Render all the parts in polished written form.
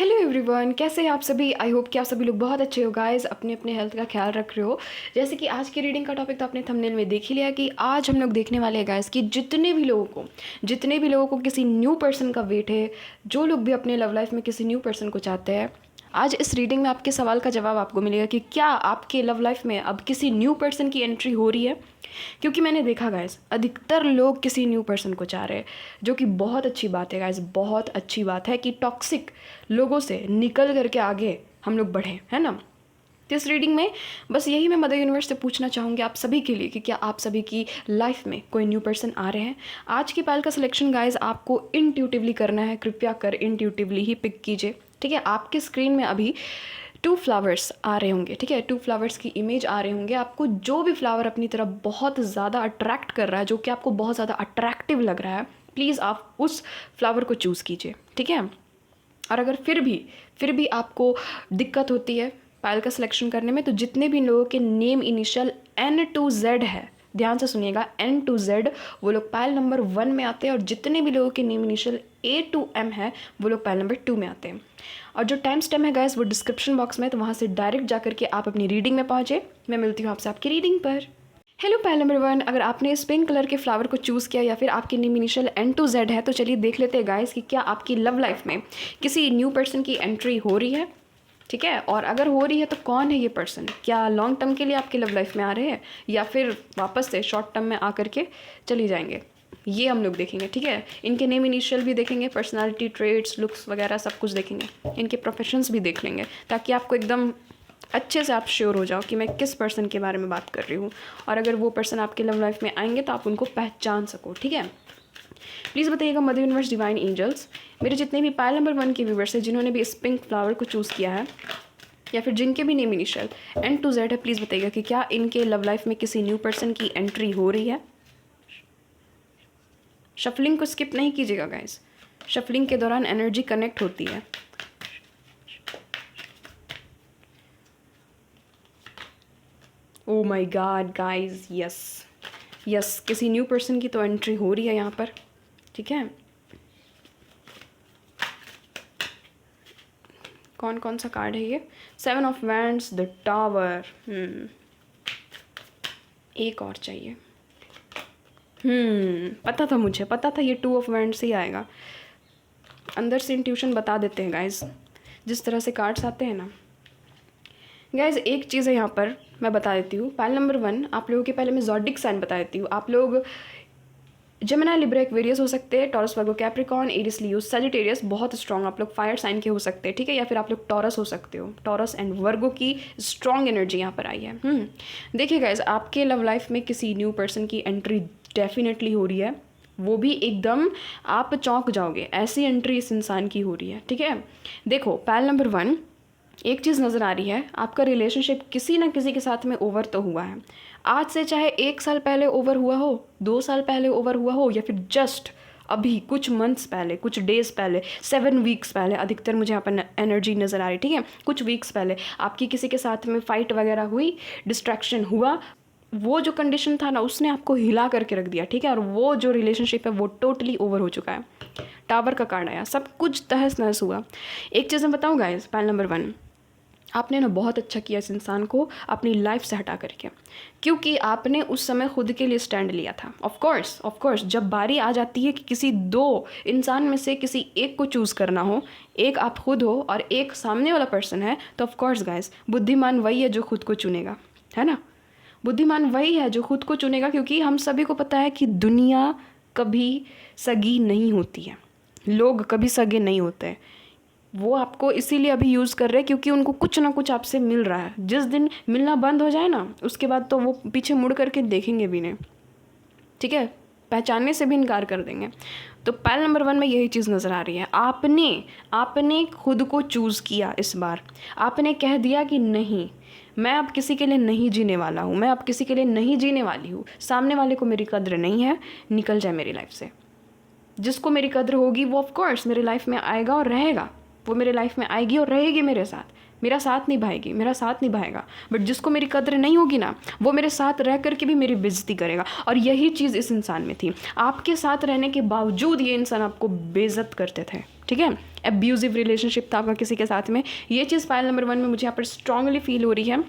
Hello everyone, कैसे हैं आप सभी। आई होप कि आप सभी लोग बहुत अच्छे हो गाइस, अपने अपने हेल्थ का ख्याल रख रहे हो। जैसे कि आज की रीडिंग का टॉपिक तो आपने थंबनेल में देख ही लिया कि आज हम लोग देखने वाले हैं गाइस कि जितने भी लोगों को किसी न्यू पर्सन का वेट है, जो लोग भी अपने लव लाइफ में किसी न्यू पर्सन को चाहते हैं, आज इस रीडिंग में आपके सवाल का जवाब आपको मिलेगा कि क्या आपके लव लाइफ में अब किसी न्यू पर्सन की एंट्री हो रही है। क्योंकि मैंने देखा गाइस, अधिकतर लोग किसी न्यू पर्सन को चाह रहे हैं, जो कि बहुत अच्छी बात है गाइस। बहुत अच्छी बात है कि टॉक्सिक लोगों से निकल करके आगे हम लोग बढ़ें, है ना। तो इस रीडिंग में बस यही मैं मदर यूनिवर्स से पूछना चाहूँगी आप सभी के लिए कि क्या आप सभी की लाइफ में कोई न्यू पर्सन आ रहे हैं। आज की पायल का सिलेक्शन गाइस आपको इंट्यूटिवली करना है, कृपया कर इंट्यूटिवली ही पिक कीजिए, ठीक है। आपके स्क्रीन में अभी 2 फ्लावर्स आ रहे होंगे, ठीक है। 2 फ्लावर्स की इमेज आ रहे होंगे। आपको जो भी फ्लावर अपनी तरफ बहुत ज़्यादा अट्रैक्ट कर रहा है, जो कि आपको बहुत ज़्यादा अट्रैक्टिव लग रहा है, प्लीज़ आप उस फ्लावर को चूज़ कीजिए, ठीक है। और अगर फिर भी आपको दिक्कत होती है पायल का सिलेक्शन करने में, तो जितने भी लोगों के name initial N to Z है, ध्यान से सुनिएगा, N to Z, वो लोग पायल नंबर 1 में आते हैं। और जितने भी लोगों के name initial A to M है, वो लोग पायल नंबर 2 में आते हैं। और जो टाइम स्टैम्प है गाइस वो डिस्क्रिप्शन बॉक्स में, तो वहाँ से डायरेक्ट जा करके आप अपनी रीडिंग में पहुँचे। मैं मिलती हूँ आपसे आपकी रीडिंग पर। हेलो पायल नंबर 1, अगर आपने इस पिंक कलर के फ्लावर को चूज़ किया या फिर आपकी name initial N to Z है, तो चलिए देख लेते हैं गाइस कि क्या आपकी लव लाइफ में किसी न्यू पर्सन की एंट्री हो रही है, ठीक है। और अगर हो रही है तो कौन है ये पर्सन, क्या लॉन्ग टर्म के लिए आपकी लव लाइफ में आ रहे हैं या फिर वापस से शॉर्ट टर्म में आ करके चली जाएंगे, ये हम लोग देखेंगे, ठीक है। इनके नेम इनिशियल भी देखेंगे, पर्सनालिटी ट्रेट्स, लुक्स वगैरह सब कुछ देखेंगे, इनके प्रोफेशंस भी देख लेंगे, ताकि आपको एकदम अच्छे से आप श्योर हो जाओ कि मैं किस पर्सन के बारे में बात कर रही हूँ। और अगर वो पर्सन आपके लव लाइफ में आएंगे तो आप उनको पहचान सको, ठीक है। प्लीज़ बताइएगा मदर यूनिवर्स, डिवाइन एंजल्स, मेरे जितने भी पायल नंबर 1 के व्यूवर्स हैं जिन्होंने भी इस पिंक फ्लावर को चूज़ किया है या फिर जिनके भी name initial N to Z है, प्लीज़ बताइएगा कि क्या इनके लव लाइफ में किसी न्यू पर्सन की एंट्री हो रही है। शफलिंग को स्किप नहीं कीजिएगा गाइस, शफलिंग के दौरान एनर्जी कनेक्ट होती है। Oh my God guys, yes yes, किसी न्यू पर्सन की तो एंट्री हो रही है यहाँ पर, ठीक है। कौन कौन सा कार्ड है ये, 7 ऑफ वैंड्स, द टावर, एक और चाहिए। पता था, मुझे पता था ये 2 ऑफ वैंड्स ही आएगा। अंदर से इंट्यूशन बता देते हैं गाइस, जिस तरह से कार्ड्स आते हैं ना। गाइस एक चीज़ है यहाँ पर मैं बता देती हूँ, पायल नंबर 1 आप लोगों के पहले मैं ज़ोडिक साइन बता देती हूँ। आप लोग जेमिनी, लिब्रा, एक्वेरियस हो सकते हैं, टॉरस, वर्गो, कैप्रिकॉर्न, एरिस, लियो, सजिटेरियस, बहुत स्ट्रॉन्ग आप लोग फायर साइन के हो सकते हैं, ठीक है। या फिर आप लोग टॉरस हो सकते हो, टॉरस एंड वर्गो की स्ट्रॉन्ग एनर्जी यहाँ पर आई है। देखिए गाइस, आपके लव लाइफ में किसी न्यू पर्सन की एंट्री डेफिनेटली हो रही है, वो भी एकदम आप चौंक जाओगे, ऐसी एंट्री इस इंसान की हो रही है, ठीक है। देखो पायल नंबर 1, एक चीज़ नज़र आ रही है, आपका रिलेशनशिप किसी ना किसी के साथ में ओवर तो हुआ है। आज से चाहे 1 साल पहले ओवर हुआ हो, 2 साल पहले ओवर हुआ हो, या फिर जस्ट अभी कुछ मंथ्स पहले, कुछ डेज़ पहले, 7 वीक्स पहले, अधिकतर मुझे यहाँ पर एनर्जी नज़र आ रही है, ठीक है। कुछ वीक्स पहले आपकी किसी के साथ में फाइट वगैरह हुई, डिस्ट्रैक्शन हुआ, वो जो कंडीशन था ना उसने आपको हिला करके रख दिया, ठीक है। और वो जो रिलेशनशिप है वो टोटली ओवर हो चुका है। टावर का कार्ड आया, सब कुछ तहस नहस हुआ। एक चीज़ मैं बताऊँ गाइस, पायल नंबर 1, आपने ना बहुत अच्छा किया इस इंसान को अपनी लाइफ से हटा करके, क्योंकि आपने उस समय खुद के लिए स्टैंड लिया था। ऑफ कोर्स जब बारी आ जाती है कि किसी 2 इंसान में से किसी एक को चूज़ करना हो, एक आप खुद हो और एक सामने वाला पर्सन है, तो ऑफ कोर्स गाइस बुद्धिमान वही है जो खुद को चुनेगा, है ना। बुद्धिमान वही है जो खुद को चुनेगा, क्योंकि हम सभी को पता है कि दुनिया कभी सगी नहीं होती है, लोग कभी सगे नहीं होते हैं। वो आपको इसीलिए अभी यूज़ कर रहे हैं क्योंकि उनको कुछ ना कुछ आपसे मिल रहा है। जिस दिन मिलना बंद हो जाए ना, उसके बाद तो वो पीछे मुड़ करके देखेंगे भी नहीं, ठीक है, पहचानने से भी इनकार कर देंगे। तो पायल नंबर 1 में यही चीज़ नज़र आ रही है। आपने खुद को चूज़ किया इस बार, आपने कह दिया कि नहीं, मैं अब किसी के लिए नहीं जीने वाला हूँ, मैं अब किसी के लिए नहीं जीने वाली हूँ, सामने वाले को मेरी कद्र नहीं है, निकल जाए मेरी लाइफ से। जिसको मेरी कद्र होगी वो ऑफ कोर्स मेरी लाइफ में आएगा और रहेगा, वो मेरे लाइफ में आएगी और रहेगी मेरे साथ, मेरा साथ निभाएगी, मेरा साथ निभाएगा, बट जिसको मेरी कद्र नहीं होगी ना, वो मेरे साथ रह करके भी मेरी बेइज्जती करेगा। और यही चीज़ इस इंसान में थी। आपके साथ रहने के बावजूद ये इंसान आपको बेइज्जत करते थे, ठीक है। एब्यूजिव रिलेशनशिप था आपका किसी के साथ में। ये चीज़ फाइल नंबर 1 में मुझे यहाँ पर स्ट्रांगली फील हो रही है।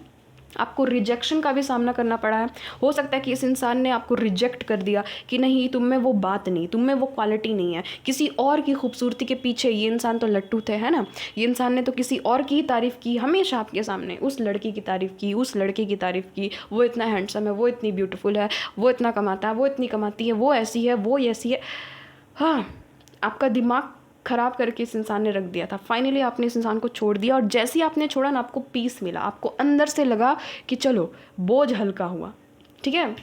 आपको रिजेक्शन का भी सामना करना पड़ा है। हो सकता है कि इस इंसान ने आपको रिजेक्ट कर दिया कि नहीं, तुम में वो बात नहीं, तुम में वो क्वालिटी नहीं है। किसी और की खूबसूरती के पीछे ये इंसान तो लट्टू थे, है ना। ये इंसान ने तो किसी और की ही तारीफ़ की हमेशा आपके सामने, उस लड़की की तारीफ़ की, उस लड़के की तारीफ़ की, वो इतना हैंडसम है, वो इतनी ब्यूटीफुल है, वो इतना कमाता है, वो इतनी कमाती है, वो ऐसी है, वो ऐसी है। हाँ, आपका दिमाग ख़राब करके इस इंसान ने रख दिया था। फाइनली आपने इस इंसान को छोड़ दिया, और जैसे ही आपने छोड़ा ना, आपको पीस मिला। आपको अंदर से लगा कि चलो बोझ हल्का हुआ, ठीक है।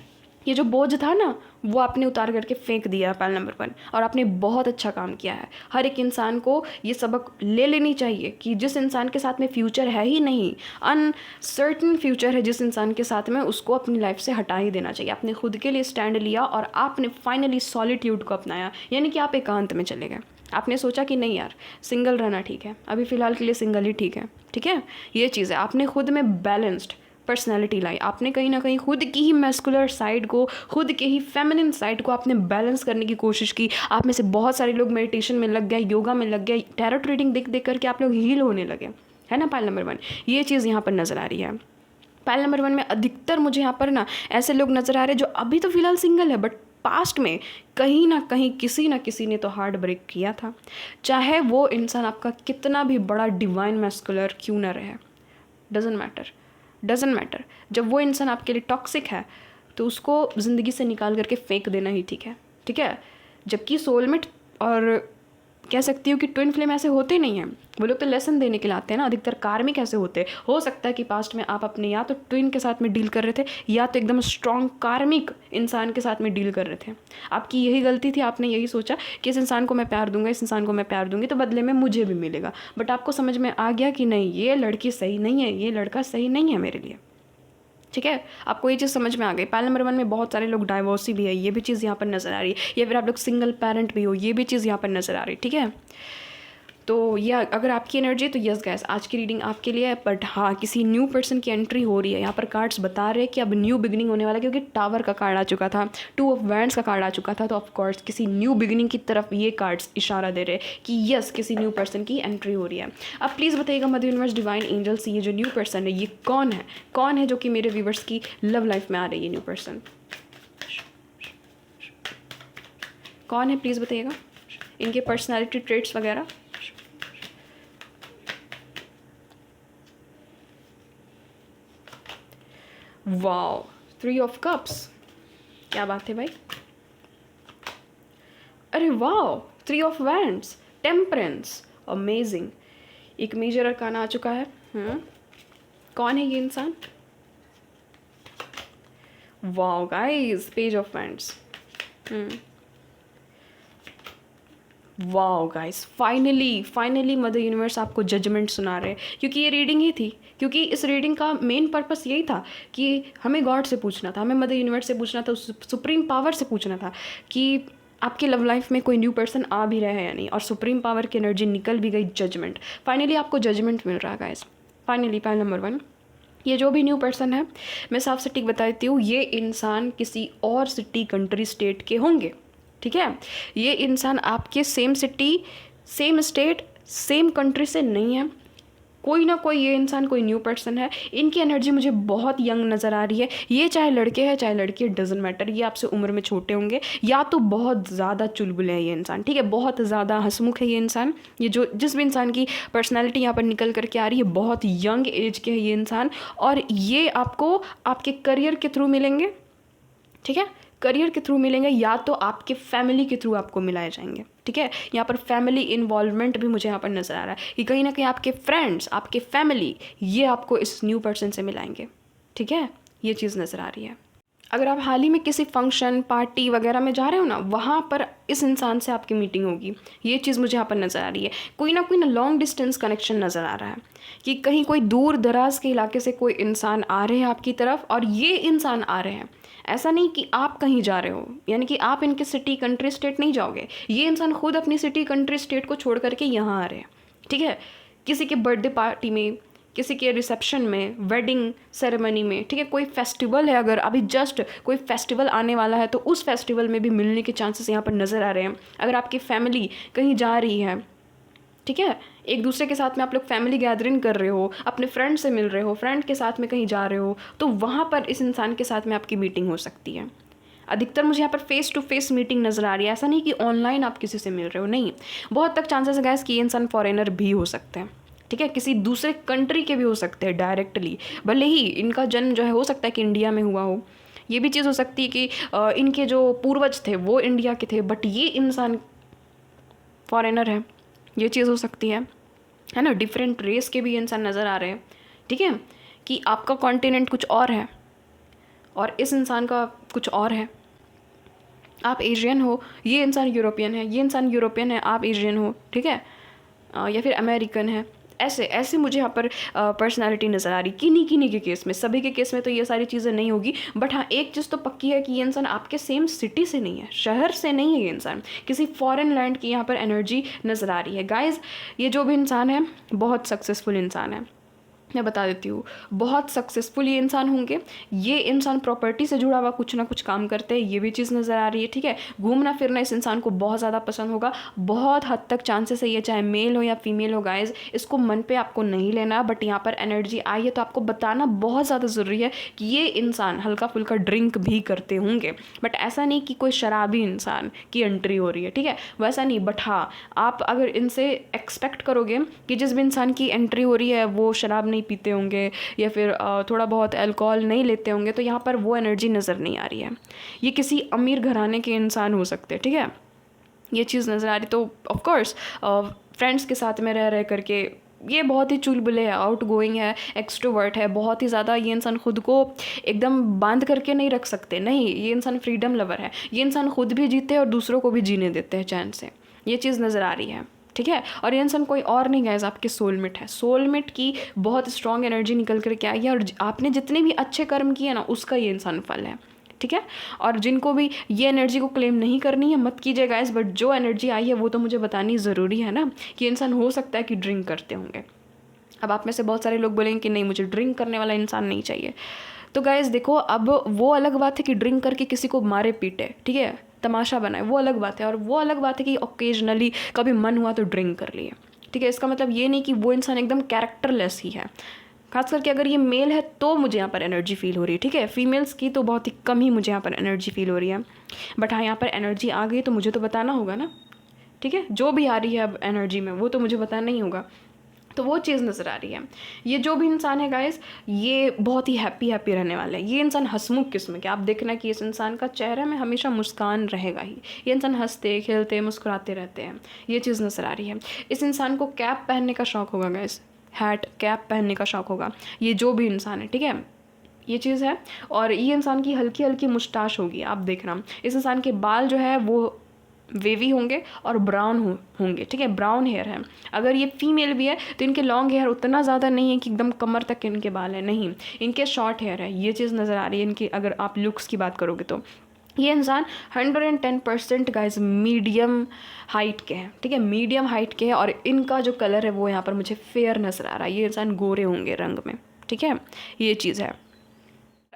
ये जो बोझ था ना, वो आपने उतार करके फेंक दिया पाइल नंबर 1, और आपने बहुत अच्छा काम किया है। हर एक इंसान को ये सबक ले लेनी चाहिए कि जिस इंसान के साथ में फ्यूचर है ही नहीं, अनसर्टन फ्यूचर है जिस इंसान के साथ में, उसको अपनी लाइफ से हटा ही देना चाहिए। आपने खुद के लिए स्टैंड लिया और आपने फाइनली सॉलिट्यूड को अपनाया, यानी कि आप एकांत में चले गए। आपने सोचा कि नहीं यार, सिंगल रहना ठीक है, अभी फ़िलहाल के लिए सिंगल ही ठीक है, ठीक है। ये चीज़ है, आपने खुद में बैलेंस्ड पर्सनैलिटी लाई। आपने कहीं ना कहीं खुद की ही मैस्कुलर साइड को, खुद के ही फेमिनिन साइड को आपने बैलेंस करने की कोशिश की। आप में से बहुत सारे लोग मेडिटेशन में लग गए, योगा में लग गए, टैरोट रीडिंग देख देख करके आप लोग हील होने लगे, है ना। पाइल नंबर 1 ये चीज़ यहाँ पर नज़र आ रही है। पाइल नंबर 1 में अधिकतर मुझे यहाँ पर ना ऐसे लोग नज़र आ रहे हैं जो अभी तो फ़िलहाल सिंगल है, बट पास्ट में कहीं ना कहीं किसी ना किसी ने तो हार्ट ब्रेक किया था। चाहे वो इंसान आपका कितना भी बड़ा डिवाइन मैस्कुलर क्यों ना रहे, डजेंट मैटर। जब वो इंसान आपके लिए टॉक्सिक है तो उसको ज़िंदगी से निकाल करके फेंक देना ही ठीक है, ठीक है। जबकि सोलमेट और कह सकती हूँ कि ट्विन फ्लेम ऐसे होते नहीं हैं। वो लोग तो लेसन देने के लिए आते हैं ना, अधिकतर कार्मिक ऐसे होते हैं। हो सकता है कि पास्ट में आप अपने या तो ट्विन के साथ में डील कर रहे थे, या तो एकदम स्ट्रॉन्ग कार्मिक इंसान के साथ में डील कर रहे थे। आपकी यही गलती थी, आपने यही सोचा कि इस इंसान को मैं प्यार दूंगा, इस इंसान को मैं प्यार दूंगी तो बदले में मुझे भी मिलेगा। बट आपको समझ में आ गया कि नहीं, ये लड़की सही नहीं है, ये लड़का सही नहीं है मेरे लिए, ठीक है। आपको ये चीज़ समझ में आ गई। पाइल नंबर 1 में बहुत सारे लोग डाइवोर्सी भी है, ये भी चीज़ यहाँ पर नज़र आ रही है। या फिर आप लोग सिंगल पेरेंट भी हो, ये भी चीज़ यहाँ पर नज़र आ रही है, ठीक है। तो ये अगर आपकी एनर्जी है तो यस गाइस, आज की रीडिंग आपके लिए है। बट हाँ, किसी न्यू पर्सन की एंट्री हो रही है। यहाँ पर कार्ड्स बता रहे हैं कि अब न्यू बिगिनिंग होने वाला है, क्योंकि टावर का कार्ड आ चुका था, 2 ऑफ वैंड्स का कार्ड आ चुका था। तो ऑफकोर्स किसी न्यू बिगिनिंग की तरफ ये कार्ड्स इशारा दे रहे हैं कि यस, किसी न्यू पर्सन की एंट्री हो रही है। अब प्लीज़ बताइएगा मदर यूनिवर्स, डिवाइन एंजल्स, ये जो न्यू पर्सन है ये कौन है जो कि मेरे व्यूवर्स की लव लाइफ में आ रही है। न्यू पर्सन कौन है, प्लीज़ बताइएगा, इनके पर्सनैलिटी ट्रेट्स वगैरह। वाओ, 3 ऑफ कप्स, क्या बात है भाई। अरे wow, 3 of wands, temperance, amazing. एक मेजर अरकाना आ चुका है। कौन है ये इंसान। Wow guys, page of wands. Wow guys, finally mother universe आपको जजमेंट सुना रहे हैं, क्योंकि ये रीडिंग ही थी। क्योंकि इस रीडिंग का मेन पर्पस यही था कि हमें गॉड से पूछना था, हमें मदर यूनिवर्स से पूछना था, सुप्रीम पावर से पूछना था कि आपके लव लाइफ में कोई न्यू पर्सन आ भी रहा है या नहीं। और सुप्रीम पावर की एनर्जी निकल भी गई, जजमेंट। फाइनली आपको जजमेंट मिल रहा है गाइस। फाइनली पाइल नंबर 1, ये जो भी न्यू पर्सन है, मैं साफ सटीक बता देती हूँ, ये इंसान किसी और सिटी, कंट्री, स्टेट के होंगे, ठीक है। ये इंसान आपके same city, same state, same country से नहीं है। कोई ना कोई ये इंसान कोई न्यू पर्सन है। इनकी एनर्जी मुझे बहुत यंग नज़र आ रही है। ये चाहे लड़के हैं चाहे लड़की है, डजेंट मैटर। ये आपसे उम्र में छोटे होंगे, या तो बहुत ज़्यादा चुलबुले है ये इंसान, ठीक है, बहुत ज़्यादा हंसमुख है ये इंसान। ये जो जिस भी इंसान की पर्सनैलिटी यहाँ पर निकल करके आ रही है, बहुत यंग एज के है ये इंसान। और ये आपको आपके करियर के थ्रू मिलेंगे, ठीक है, करियर के थ्रू मिलेंगे, या तो आपके फैमिली के थ्रू आपको मिलाए जाएंगे, ठीक है। यहाँ पर फैमिली इन्वॉल्वमेंट भी मुझे यहाँ पर नज़र आ रहा है कि कहीं ना कहीं आपके फ्रेंड्स, आपके फैमिली, ये आपको इस न्यू पर्सन से मिलाएंगे, ठीक है। ये चीज़ नज़र आ रही है। अगर आप हाल ही में किसी फंक्शन, पार्टी वगैरह में जा रहे हो ना, वहाँ पर इस इंसान से आपकी मीटिंग होगी। ये चीज़ मुझे यहाँ पर नज़र आ रही है। कोई ना लॉन्ग डिस्टेंस कनेक्शन नज़र आ रहा है कि कहीं कोई दूर दराज के इलाके से कोई इंसान आ रहे हैं आपकी तरफ, और ये इंसान आ रहे हैं। ऐसा नहीं कि आप कहीं जा रहे हो, यानी कि आप इनके सिटी, कंट्री, स्टेट नहीं जाओगे। ये इंसान खुद अपनी सिटी, कंट्री, स्टेट को छोड़ करके यहाँ आ रहे हैं, ठीक है। किसी के बर्थडे पार्टी में, किसी के रिसेप्शन में, वेडिंग सेरेमनी में, ठीक है, कोई फेस्टिवल है, अगर अभी जस्ट कोई फेस्टिवल आने वाला है तो उस फेस्टिवल में भी मिलने के चांसेस यहाँ पर नज़र आ रहे हैं। अगर आपकी फैमिली कहीं जा रही है, ठीक है, एक दूसरे के साथ में आप लोग फैमिली गैदरिंग कर रहे हो, अपने फ्रेंड से मिल रहे हो, फ्रेंड के साथ में कहीं जा रहे हो, तो वहाँ पर इस इंसान के साथ में आपकी मीटिंग हो सकती है। अधिकतर मुझे यहाँ पर फेस टू फेस मीटिंग नज़र आ रही है, ऐसा नहीं कि ऑनलाइन आप किसी से मिल रहे हो, नहीं। बहुत तक चांसेस है गैस कि ये इंसान फॉरेनर भी हो सकते हैं, ठीक है, किसी दूसरे कंट्री के भी हो सकते हैं डायरेक्टली, भले ही इनका जन्म जो है हो सकता है कि इंडिया में हुआ हो। ये भी चीज़ हो सकती है कि इनके जो पूर्वज थे वो इंडिया के थे, बट ये इंसान फॉरेनर है, ये चीज़ हो सकती है ना। डिफरेंट रेस के भी इंसान नज़र आ रहे हैं, ठीक है, कि आपका कॉन्टिनेंट कुछ और है और इस इंसान का कुछ और है। आप एशियन हो, ये इंसान यूरोपियन है, ये इंसान यूरोपियन है, आप एशियन हो, ठीक है, या फिर अमेरिकन है। ऐसे ऐसे मुझे यहाँ पर पर्सनालिटी नज़र आ रही, किन्हीं के केस में, सभी के केस में तो ये सारी चीज़ें नहीं होगी, बट हाँ एक चीज़ तो पक्की है कि ये इंसान आपके सेम सिटी से नहीं है, शहर से नहीं है, ये इंसान किसी फॉरेन लैंड की यहाँ पर एनर्जी नज़र आ रही है। गाइज, ये जो भी इंसान है बहुत सक्सेसफुल इंसान है, मैं बता देती हूँ, बहुत सक्सेसफुल ये इंसान होंगे। ये इंसान प्रॉपर्टी से जुड़ा हुआ कुछ ना कुछ काम करते हैं, ये भी चीज़ नज़र आ रही है, ठीक है। घूमना फिरना इस इंसान को बहुत ज़्यादा पसंद होगा, बहुत हद तक चांसेस है ये चाहे मेल हो या फीमेल हो। गाइज, इसको मन पे आपको नहीं लेना, बट यहाँ पर एनर्जी आई है तो आपको बताना बहुत ज़्यादा ज़रूरी है कि ये इंसान हल्का फुल्का ड्रिंक भी करते होंगे, बट ऐसा नहीं कि कोई शराबी इंसान की एंट्री हो रही है, ठीक है, वैसा नहीं। बट हाँ, आप अगर इनसे एक्सपेक्ट करोगे कि जिस भी इंसान की एंट्री हो रही है वो शराब नहीं पीते होंगे या फिर थोड़ा बहुत अल्कोहल नहीं लेते होंगे, तो यहाँ पर वो एनर्जी नज़र नहीं आ रही है। ये किसी अमीर घराने के इंसान हो सकते हैं, ठीक है, ये चीज़ नज़र आ रही। तो ऑफ कोर्स फ्रेंड्स के साथ में रह करके ये बहुत ही चुलबुले है, आउट गोइंग है, एक्सट्रोवर्ट है, बहुत ही ज़्यादा। ये इंसान खुद को एकदम बांध करके नहीं रख सकते, नहीं, ये इंसान फ्रीडम लवर है, ये इंसान खुद भी जीते हैं और दूसरों को भी जीने देते हैं चैन से, ये चीज़ नज़र आ रही है, ठीक है। और ये इंसान कोई और नहीं गाइस, आपके सोलमेट है। सोलमेट की बहुत स्ट्रॉन्ग एनर्जी निकल कर के आई है और आपने जितने भी अच्छे कर्म किए ना उसका ये इंसान फल है, ठीक है। और जिनको भी ये एनर्जी को क्लेम नहीं करनी है मत कीजिए गाइस, बट जो एनर्जी आई है वो तो मुझे बतानी ज़रूरी है ना कि इंसान हो सकता है कि ड्रिंक करते होंगे। अब आप में से बहुत सारे लोग बोलेंगे कि नहीं, मुझे ड्रिंक करने वाला इंसान नहीं चाहिए। तो गाइस देखो, अब वो अलग बात है कि ड्रिंक करके किसी को मारे पीटे, ठीक है, तमाशा बनाए, वो अलग बात है। और वो अलग बात है कि ओकेजनली कभी मन हुआ तो ड्रिंक कर लिए, ठीक है। इसका मतलब ये नहीं कि वो इंसान एकदम कैरेक्टरलेस ही है। खास करके अगर ये मेल है तो मुझे यहाँ पर एनर्जी फील हो रही है, ठीक है। फीमेल्स की तो बहुत ही कम ही मुझे यहाँ पर एनर्जी फील हो रही है, बट हाँ यहाँ पर एनर्जी आ गई तो मुझे तो बताना होगा ना, ठीक है। जो भी आ रही है अब एनर्जी में वो तो मुझे बताना ही होगा, तो वो चीज़ नज़र आ रही है। ये जो भी इंसान है गाइस, ये बहुत ही हैप्पी रहने वाला है। ये इंसान हंसमुख किस्म के, आप देखना कि इस इंसान का चेहरे में हमेशा मुस्कान रहेगा ही। ये इंसान हंसते खेलते मुस्कुराते रहते हैं, ये चीज़ नज़र आ रही है। इस इंसान को कैप पहनने का शौक़ होगा गाइस, हैट कैप पहनने का शौक़ होगा, ये जो भी इंसान है, ठीक है, ये चीज़ है। और ये इंसान की हल्की हल्की मुस्टाश होगी, आप देखना। इस इंसान के बाल जो है वो वेवी होंगे और ब्राउन होंगे, ठीक है, ब्राउन हेयर है। अगर ये फीमेल भी है तो इनके लॉन्ग हेयर उतना ज़्यादा नहीं है कि एकदम कमर तक इनके बाल है, नहीं, इनके शॉर्ट हेयर है, ये चीज़ नज़र आ रही है इनकी। अगर आप लुक्स की बात करोगे तो ये इंसान 110% गाइस मीडियम हाइट के हैं, ठीक है, मीडियम हाइट के हैं। और इनका जो कलर है वो यहाँ पर मुझे फेयर नज़र आ रहा है, ये इंसान गोरे होंगे रंग में, ठीक है, ये चीज़ है।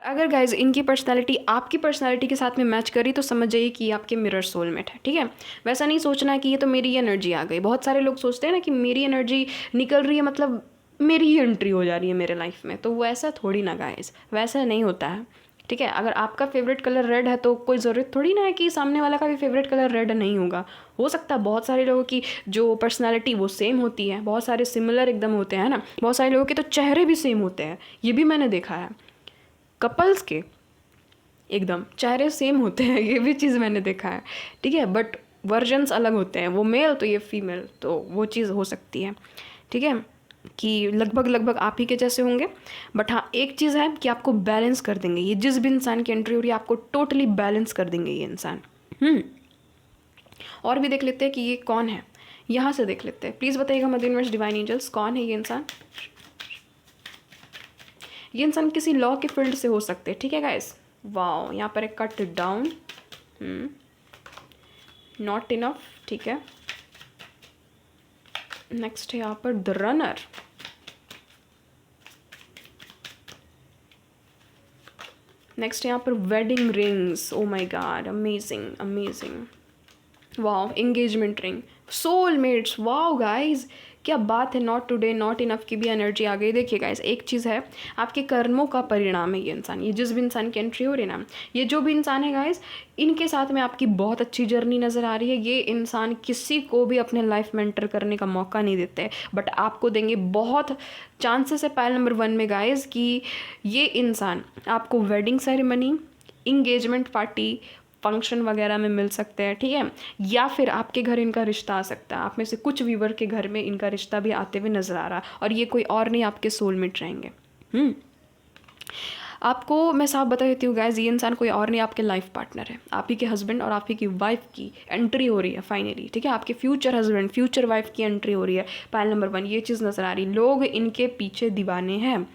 अगर गाइज इनकी पर्सनालिटी आपकी पर्सनालिटी के साथ में मैच करी तो समझ जाइए कि आपके मिरर सोलमेट है, ठीक है। वैसा नहीं सोचना कि ये तो मेरी एनर्जी आ गई। बहुत सारे लोग सोचते हैं ना कि मेरी एनर्जी निकल रही है मतलब मेरी ही एंट्री हो जा रही है मेरे लाइफ में, तो वैसा थोड़ी ना गाइज, वैसा नहीं होता है, ठीक है। अगर आपका फेवरेट कलर रेड है तो कोई ज़रूरत थोड़ी ना है कि सामने वाला का भी फेवरेट कलर रेड नहीं होगा। हो सकता है बहुत सारे लोगों की जो पर्सनालिटी वो सेम होती है, बहुत सारे सिमिलर एकदम होते हैं ना, बहुत सारे लोगों के तो चेहरे भी सेम होते हैं, ये भी मैंने देखा है। कपल्स के एकदम चेहरे सेम होते हैं, ये भी चीज़ मैंने देखा है, ठीक है, बट वर्जन्स अलग होते हैं, वो मेल तो ये फीमेल, तो वो चीज़ हो सकती है, ठीक है, कि लगभग आप ही के जैसे होंगे। बट हाँ एक चीज़ है कि आपको बैलेंस कर देंगे ये, जिस भी इंसान की एंट्री हो रही है आपको टोटली बैलेंस कर देंगे ये इंसान। और भी देख लेते हैं कि ये कौन है, यहाँ से देख लेते हैं। प्लीज़ बताइएगा मदर यूनिवर्स डिवाइन एंजल्स, कौन है ये इंसान। ये इंसान किसी लॉ के फील्ड से हो सकते हैं, ठीक है गाइस। वाओ, यहाँ पर एक कट डाउन, नॉट इनफ, ठीक है। नेक्स्ट है यहाँ पर द रनर, नेक्स्ट यहाँ पर wedding rings, oh my God, amazing amazing, wow, engagement ring, soulmates, wow guys, क्या बात है। नॉट टुडे, नॉट इनफ की भी एनर्जी आ गई। देखिए गाइज, एक चीज़ है, आपके कर्मों का परिणाम है ये इंसान, ये जिस भी इंसान की एंट्री हो रही है ना, ये जो भी इंसान है गाइज, इनके साथ में आपकी बहुत अच्छी जर्नी नज़र आ रही है। ये इंसान किसी को भी अपने लाइफ में एंटर करने का मौका नहीं देते, बट आपको देंगे। बहुत चांसेस है पायल नंबर 1 में गाइज कि ये इंसान आपको wedding ceremony, engagement party, function वगैरह में मिल सकते हैं, ठीक है, या फिर आपके घर इनका रिश्ता आ सकता है। आप में से कुछ व्यूवर के घर में इनका रिश्ता भी आते हुए नज़र आ रहा है, और ये कोई और नहीं, आपके सोलमेट रहेंगे। आपको मैं साफ बता देती हूँ गाइज, ये इंसान कोई और नहीं, आपके लाइफ पार्टनर है। आप ही के हस्बैंड और आप ही की वाइफ की एंट्री हो रही है फाइनली, ठीक है, आपके फ्यूचर हस्बैंड, फ्यूचर वाइफ की एंट्री हो रही है पायल नंबर 1, ये चीज़ नज़र आ रही। लोग इनके पीछे दीवाने हैं।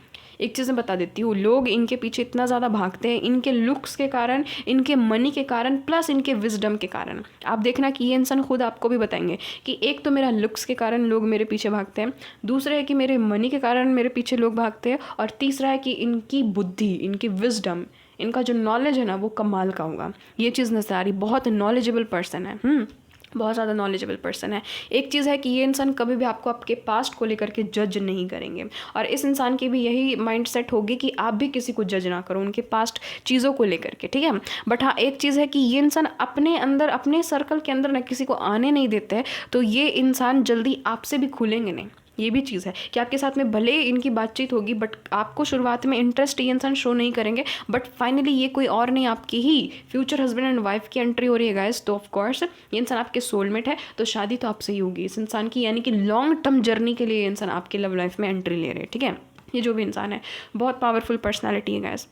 एक चीज़ मैं बता देती हूँ, लोग इनके पीछे इतना ज़्यादा भागते हैं इनके लुक्स के कारण, इनके मनी के कारण, प्लस इनके विजडम के कारण। आप देखना कि ये इंसान खुद आपको भी बताएंगे कि एक तो मेरा लुक्स के कारण लोग मेरे पीछे भागते हैं, दूसरा है कि मेरे मनी के कारण मेरे पीछे लोग भागते हैं, और तीसरा है कि इनकी बुद्धि, इनकी विजडम, इनका जो नॉलेज है ना, वो कमाल का होगा। ये चीज़ नजर आ रही, बहुत नॉलेजेबल पर्सन है, बहुत ज़्यादा नॉलेजेबल पर्सन है। एक चीज़ है कि ये इंसान कभी भी आपको आपके पास्ट को लेकर के जज नहीं करेंगे, और इस इंसान की भी यही माइंडसेट होगी कि आप भी किसी को जज ना करो उनके पास्ट चीज़ों को लेकर के, ठीक है। बट हाँ, एक चीज़ है कि ये इंसान अपने अंदर, अपने सर्कल के अंदर ना किसी को आने नहीं देते हैं, तो ये इंसान जल्दी आपसे भी खुलेंगे नहीं। ये भी चीज़ है कि आपके साथ में भले इनकी बातचीत होगी, बट आपको शुरुआत में इंटरेस्ट ये इंसान शो नहीं करेंगे, बट फाइनली ये कोई और नहीं, आपकी ही फ्यूचर हस्बैंड एंड वाइफ की एंट्री हो रही है गाइस। तो ऑफ कोर्स ये इंसान आपके सोलमेट है, तो शादी तो आपसे ही होगी इस इंसान की, यानी कि लॉन्ग टर्म जर्नी के लिए ये इंसान आपके लव लाइफ में एंट्री ले रहे हैं, ठीक है। ये जो भी इंसान है, बहुत पावरफुल पर्सनैलिटी है गाइस।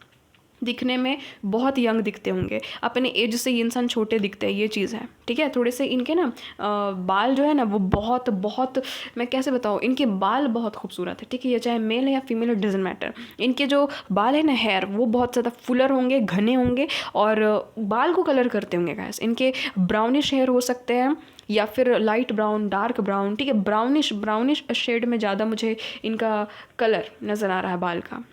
दिखने में बहुत यंग दिखते होंगे, अपने एज से ये इंसान छोटे दिखते हैं, ये चीज़ है, ठीक है। थोड़े से इनके ना बाल जो है ना, वो बहुत बहुत, मैं कैसे बताऊँ, इनके बाल बहुत खूबसूरत है, ठीक है। ये चाहे मेल है या फीमेल है, डजेंट मैटर। इनके जो बाल है ना, हेयर, वो बहुत ज़्यादा फुलर होंगे, घने होंगे, और बाल को कलर करते होंगे गाइस। इनके ब्राउनिश हेयर हो सकते हैं, या फिर लाइट ब्राउन, डार्क ब्राउन, ठीक है, ब्राउनिश शेड में ज़्यादा मुझे इनका कलर नज़र आ रहा है बाल का।